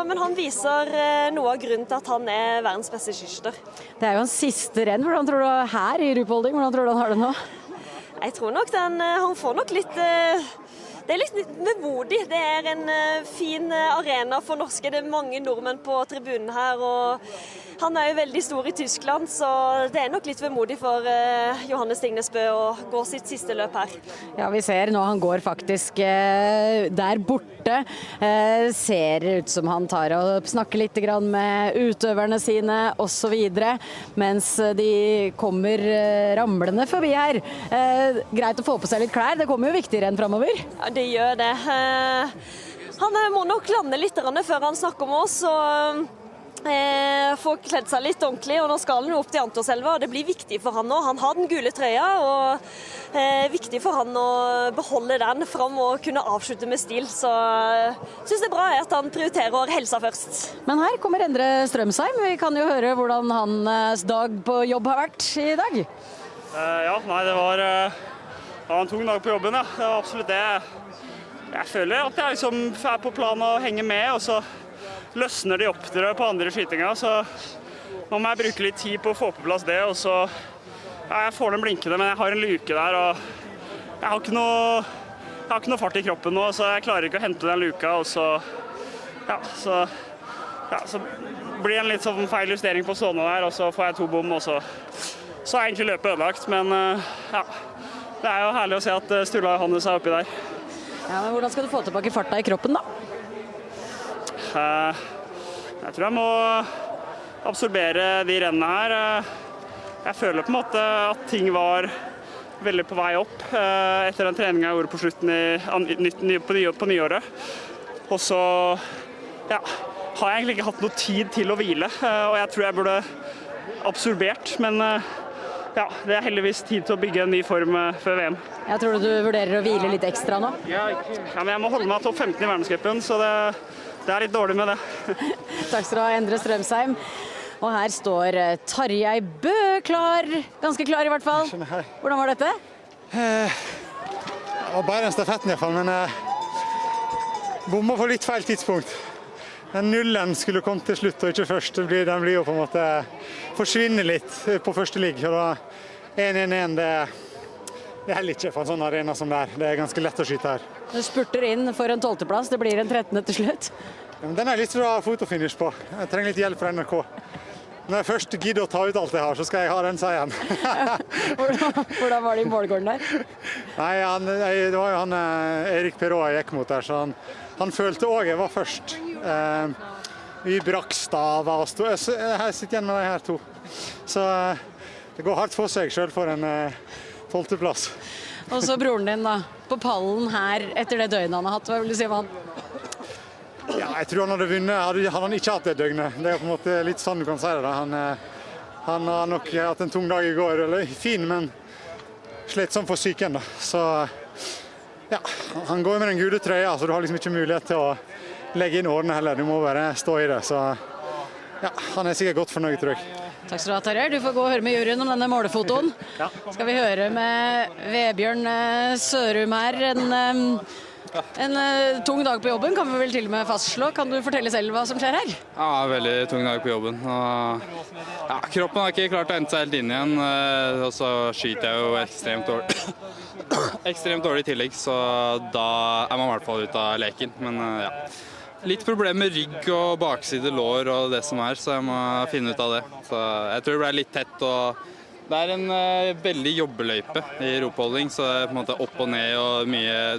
men han viser noe av grunnen til at han verdens beste skiskytter. Det jo hans siste renn. Hvordan tror du her I Ruhpolding? Hvordan tror du han har det nå? Jeg tror nok han får nok litt... Det litt vemodig. Det en fin arena for norske. Det mange nordmenn på tribunen her, og han jo veldig stor I Tyskland, så det nok litt vemodig for Johannes Tingnes Bø å gå sitt siste løp her. Ja, vi ser nå han går faktisk der borte. Ser ut som han tar og snakker litt grann med utøverne sine og så videre, mens de kommer ramlende forbi her. Greit å få på seg litt klær, det kommer jo viktigere enn fremover. Ja, det gjør det. Han må nok lande litt før han snakker med oss, og Få kledd seg litt ordentlig, og nå skal han jo opp til Antorselva, og det blir viktig for han nå. Han har den gule trøya, og viktig for han å beholde den fram og kunne avslutte med stil. Så jeg synes det er bra at han prioriterer helsa først. Men her kommer Endre Strømsheim. Vi kan jo høre hvordan hans dag på jobb har vært i dag. Det var en tung dag på jobben, ja. Det var absolutt det. Jeg føler at jeg liksom er på plan å henge med, og så løsner de opp dere på andre skytinger, så nå må jeg bruke litt tid på å få på plass det, og så jeg får den blinkende, men jeg har en luke der, og jeg har ikke noe fart i kroppen nå, så jeg klarer ikke å hente den luka, og så blir det en litt sånn feil justering på stående der, og så får jeg 2 bom, og så er egentlig løpet ødelagt, men det er jo herlig å se at Sturla Johannes er oppi der. Ja, men hvordan skal du få tilbake farta i kroppen da? Jeg tror jeg må absorbere de rennene her. Jeg føler på en måte at ting var veldig på vei opp etter den treningen jeg gjorde på slutten på nyåret. Og så har jeg egentlig ikke hatt noe tid til å hvile, og jeg tror jeg burde absorbert, men det er heldigvis tid til å bygge en ny form før VM. Jeg tror du vurderer å hvile litt ekstra nå? Men jeg må holde meg topp 15 i verdenscupen, så det er litt dårlig med det. Takk skal du ha, Endre Strømsheim. Og her står Tarjei Bø klar, ganske klar i hvert fall. Hvordan var dette? Det var bare en stafetten i hvert fall, men bomma på litt feil tidspunkt. Den nullen skulle komme til slutt og ikke først. Den blir jo på en måte forsvinner litt på første ligg. Og da 1-1-1, det heller ikke for en sånn arena som det er. Det er ganske lett å skyte her. Du spurter inn for en 12. plass, det blir en 13. til slutt. Ja, men den er litt bra fotofinish på. Jeg trenger litt hjelp fra NRK. Når jeg først gidder å ta ut alt jeg har, så skal jeg ha den seieren. Hvordan var det i målgården der? Nei, det var jo han Erik Perrault jeg gikk mot der, så han følte også jeg var først. Vi brakk staver og jeg sitter igjen med de her 2. Så det går hardt for seg selv for en 12. plass. Og så broren din da, på pallen her etter det døgnet han har hatt, hva vil du si om han? Ja, jeg tror han hadde vunnet, hadde han ikke hatt det døgnet. Det er på en måte litt sånn du kan si det da. Han har nok hatt en tung dag i går, eller fin, men slett sånn for psyken da. Så ja, han går med den gule trøya, så du har liksom ikke mulighet til å legge inn årene heller. Du må bare stå i det, så ja, han er sikkert godt fornøyd, tror jeg. Takk skal du ha, Tarjei. Du får gå og høre med juryen om denne målefotoen. Skal vi høre med Vebjørn Sørum her. En tung dag på jobben, kan vi vel til og med fastslå. Kan du fortelle selv hva som skjer her? Ja, veldig tung dag på jobben. Kroppen har ikke klart å hente seg helt inn igjen, og så skyter jeg jo ekstremt dårlig i tillegg, så da er man i hvert fall ute av leken. Men ja, litt problemer med rygg og bakside lår og det som er, så jeg må finne ut av det. Så jeg tror det ble litt tett, og det er en veldig jobbeløype i ropeholding, så det er på en måte opp og ned og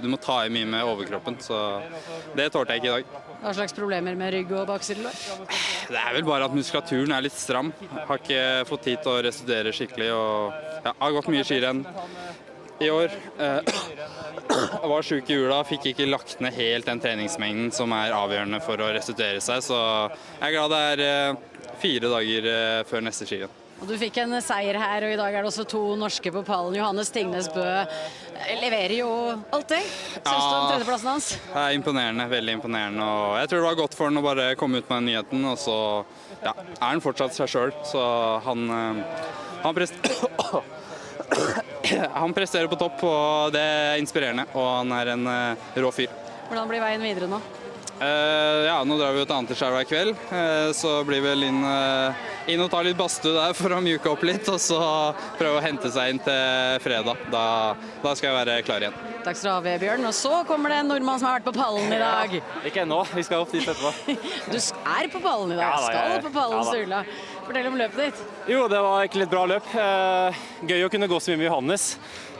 du må ta i mye med overkroppen, så det tålte jeg ikke i dag. Hva slags problemer med rygg og bakside lår? Det er vel bare at muskulaturen er litt stram. Har ikke fått tid til å restituere skikkelig, og har gått mye skirenn i år. Jeg var syk i jula, fikk ikke lagt ned helt den treningsmengden som er avgjørende for å restituere seg, så jeg er glad det er 4 dager før neste skirenn. Og du fikk en seier her, og i dag er det også 2 norske på pallen. Johannes Tingnes Bø leverer jo alltid. Synes du om tredjeplassen hans? Det er imponerende, veldig imponerende, og jeg tror det var godt for han å bare komme ut med den nyheten, og så er han fortsatt seg selv, så han presterer på topp, og det er inspirerende, og han er en rå fyr. Hvordan blir veien videre nå? Nå drar vi jo til Antorselva i kveld, så blir vi vel inn og ta litt badstue der for å mjuke opp litt, og så prøve å hente seg inn til fredag. Da skal jeg være klar igjen. Takk skal du ha, Vebjørn. Og så kommer det en nordmann som har vært på pallen i dag. Ikke ennå, vi skal opp dit etterpå. Du er på pallen i dag, skal på pallen, Sturla. Fortell om løpet ditt. Jo, det var egentlig et bra løp. Gøy å kunne gå så mye med Johannes.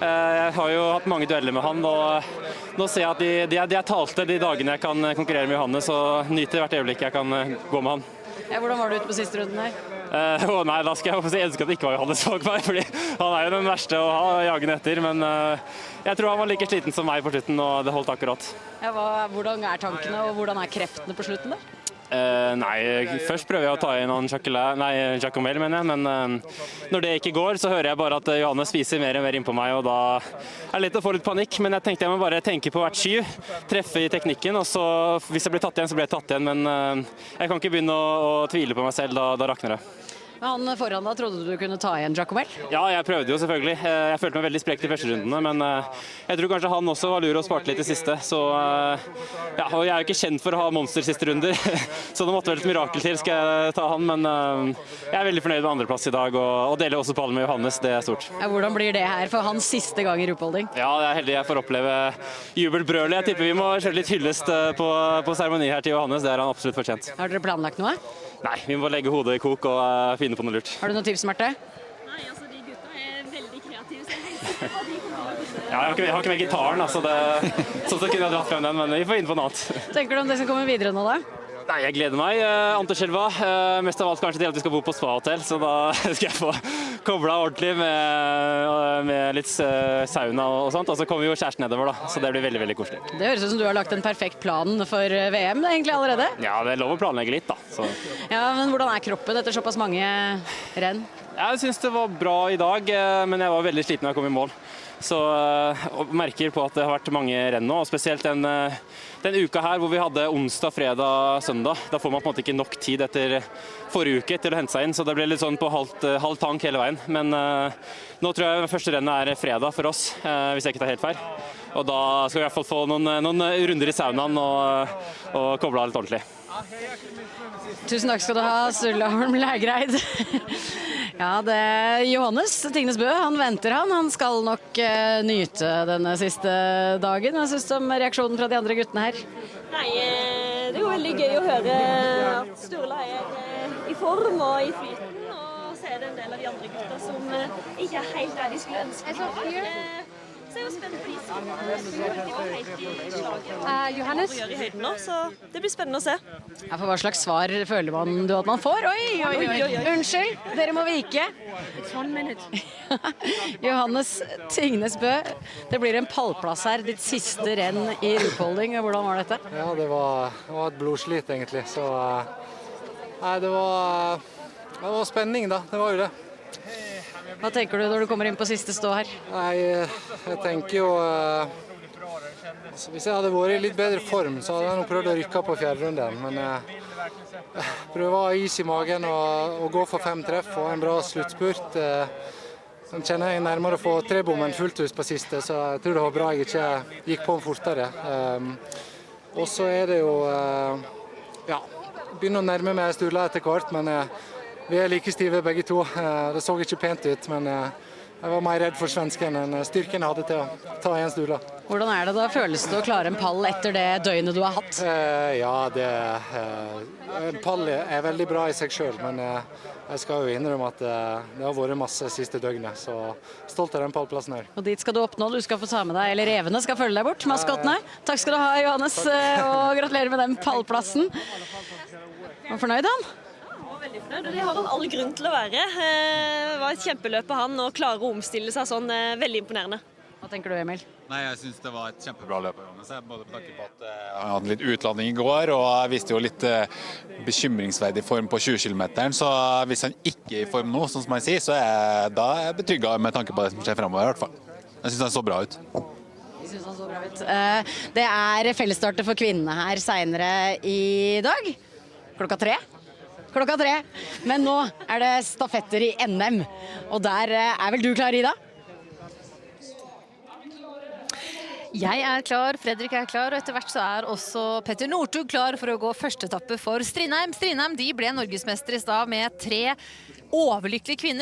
Jeg har jo hatt mange dueller med han, og nå ser jeg at de er talte de dagene jeg kan konkurrere med Johannes, og nyter hvert øyeblikk jeg kan gå med han. Hvordan var du ute på siste runden her? Nei, da skal jeg ønske at det ikke var Johannes bak meg, fordi han er jo den verste å ha jagende etter, men jeg tror han var like sliten som meg på slutten, og det holdt akkurat. Hvordan er tankene, og hvordan er kreftene på slutten da? Nei, først prøver jeg å ta inn han Jacomel, mener jeg, men når det ikke går, så hører jeg bare at Johannes spiser mer og mer innpå meg, og da er det lett å få litt panikk, men jeg tenkte jeg må bare tenke på hvert skyv, treffe i teknikken, og så hvis jeg blir tatt igjen, så blir jeg tatt igjen, men jeg kan ikke begynne å tvile på meg selv, da rakner det. Men han foran da, trodde du kunne ta igjen Jacomel? Ja, jeg prøvde jo selvfølgelig. Jeg følte meg veldig sprekt i første rundene, men jeg tror kanskje han også var lur og sparte litt i siste. Så, ja, og jeg er jo ikke kjent for å ha monster siste runder, så det måtte vel et mirakel til skal jeg ta han, men jeg er veldig fornøyd med andreplass i dag, og deler også pallen med Johannes, det er stort. Ja, hvordan blir det her for hans siste gang i rupolding? Ja, jeg er heldig jeg får oppleve jubelbrølet. Jeg tipper vi må kjøre litt hyllest på seremoni her til Johannes, det er han absolutt fortjent. Har dere planlagt noe? Nei, vi må legge hodet i kok og finne på noe lurt. Har du noen tips, Marte? Nei, altså de gutta er veldig kreative, så jeg vet ikke hva de kommer til å se. Ja, jeg har ikke med gitaren, altså sånn så kunne jeg dratt frem den, men vi får finne på noe annet. Tenker du om det som kommer videre nå da? Nei, jeg gleder meg. Anterselva, mest av alt kanskje til at vi skal bo på spa-hotell, så da skal jeg få kobla ordentlig med litt sauna og sånt, og så kommer jo kjæresten nedover da, så det blir veldig, veldig koselig. Det høres ut som du har lagt en perfekt plan for VM egentlig allerede. Ja, det er lov å planlegge litt da. Så. Ja, men hvordan er kroppen etter såpass mange renn? Jeg synes det var bra i dag, men jeg var veldig sliten når jeg kom i mål. Så merker på at det har vært mange renn nå, og spesielt den uka her hvor vi hadde onsdag, fredag, søndag. Da får man på en måte ikke nok tid etter forrige uke til å hente seg inn, så det ble litt sånn på halv tank hele veien. Men nå tror jeg første rennet er fredag for oss, hvis jeg ikke tar helt feil. Og da skal vi i hvert fall få noen runder i saunaen og koble av litt ordentlig. Tusen takk skal du ha, Sturla Holm Lægreid. Ja, det er Johannes Tingnes Bø, han venter han skal nok nyte denne siste dagen. Hva synes du om reaksjonen fra de andre guttene her? Nei, det er jo veldig gøy å høre at Sturla er i form og i flyten, og så er det en del av de andre gutta som ikke er helt der de skulle ønske. Så jeg er jo spent på de som ikke var helt i slaget. Johannes? Gjør i høyden nå, så det blir spennende å se. Ja, for hva slags svar føler man du at man får? Oi. Unnskyld, dere må vike. It's 1 minute. Johannes Tingnes Bø, det blir en pallplass her, ditt siste renn i rupolding. Hvordan var dette? Ja, det var et blodslit egentlig, så nei, det var spenning da, det var jo det. Hva tenker du når du kommer inn på siste stå her? Nei, jeg tenker jo hvis jeg hadde vært i litt bedre form, så hadde jeg nok prøvd å rykke på fjerderunden, men jeg prøver å ha is i magen og gå for 5 treff og en bra sluttspurt. Jeg kjenner jeg nærmere å få 3-bommen fullt hus på siste, så jeg tror det var bra jeg ikke gikk på fortere. Og så er det jo, ja, begynner å nærme meg Sturla etter hvert, men vi er like stive begge to. Det så ikke pent ut, men jeg var mer redd for svensken enn styrken jeg hadde til å ta igjen Sturla. Hvordan er det da? Føles det å klare en pall etter det døgnet du har hatt? Ja, en pall er veldig bra i seg selv, men jeg skal jo innrømme at det har vært masse siste døgnet, så stolt av den pallplassen her. Og dit skal du oppnå, du skal få ta med deg, eller revene skal følge deg bort, maskottene. Takk skal du ha, Johannes, og gratulerer med den pallplassen. Var fornøyd han? Veldig fornøyd, og det har han all grunn til å være. Det var et kjempeløp på han, og klare å omstille seg sånn, veldig imponerende. Hva tenker du, Emil? Nei, jeg synes det var et kjempebra løp. Både på tanke på at jeg hadde litt utlanding i går, og jeg viste jo litt bekymringsverdig form på 20 km. Så hvis han ikke er i form nå, sånn som han sier, så er jeg betrygget med tanke på det som skjer fremover i hvert fall. Jeg synes han så bra ut. Jeg synes han så bra ut. Det er fellesstarter for kvinnene her senere i dag. Klokka 3. Men nå er det stafetter i NM, og der er vel du klar, Ida? Jeg er klar, Fredrik er klar, og etter hvert så er også Petter Northug klar for å gå første etappe for Strindheim. Strindheim de ble norgesmester i stad med 3 overlykkelige kvinner.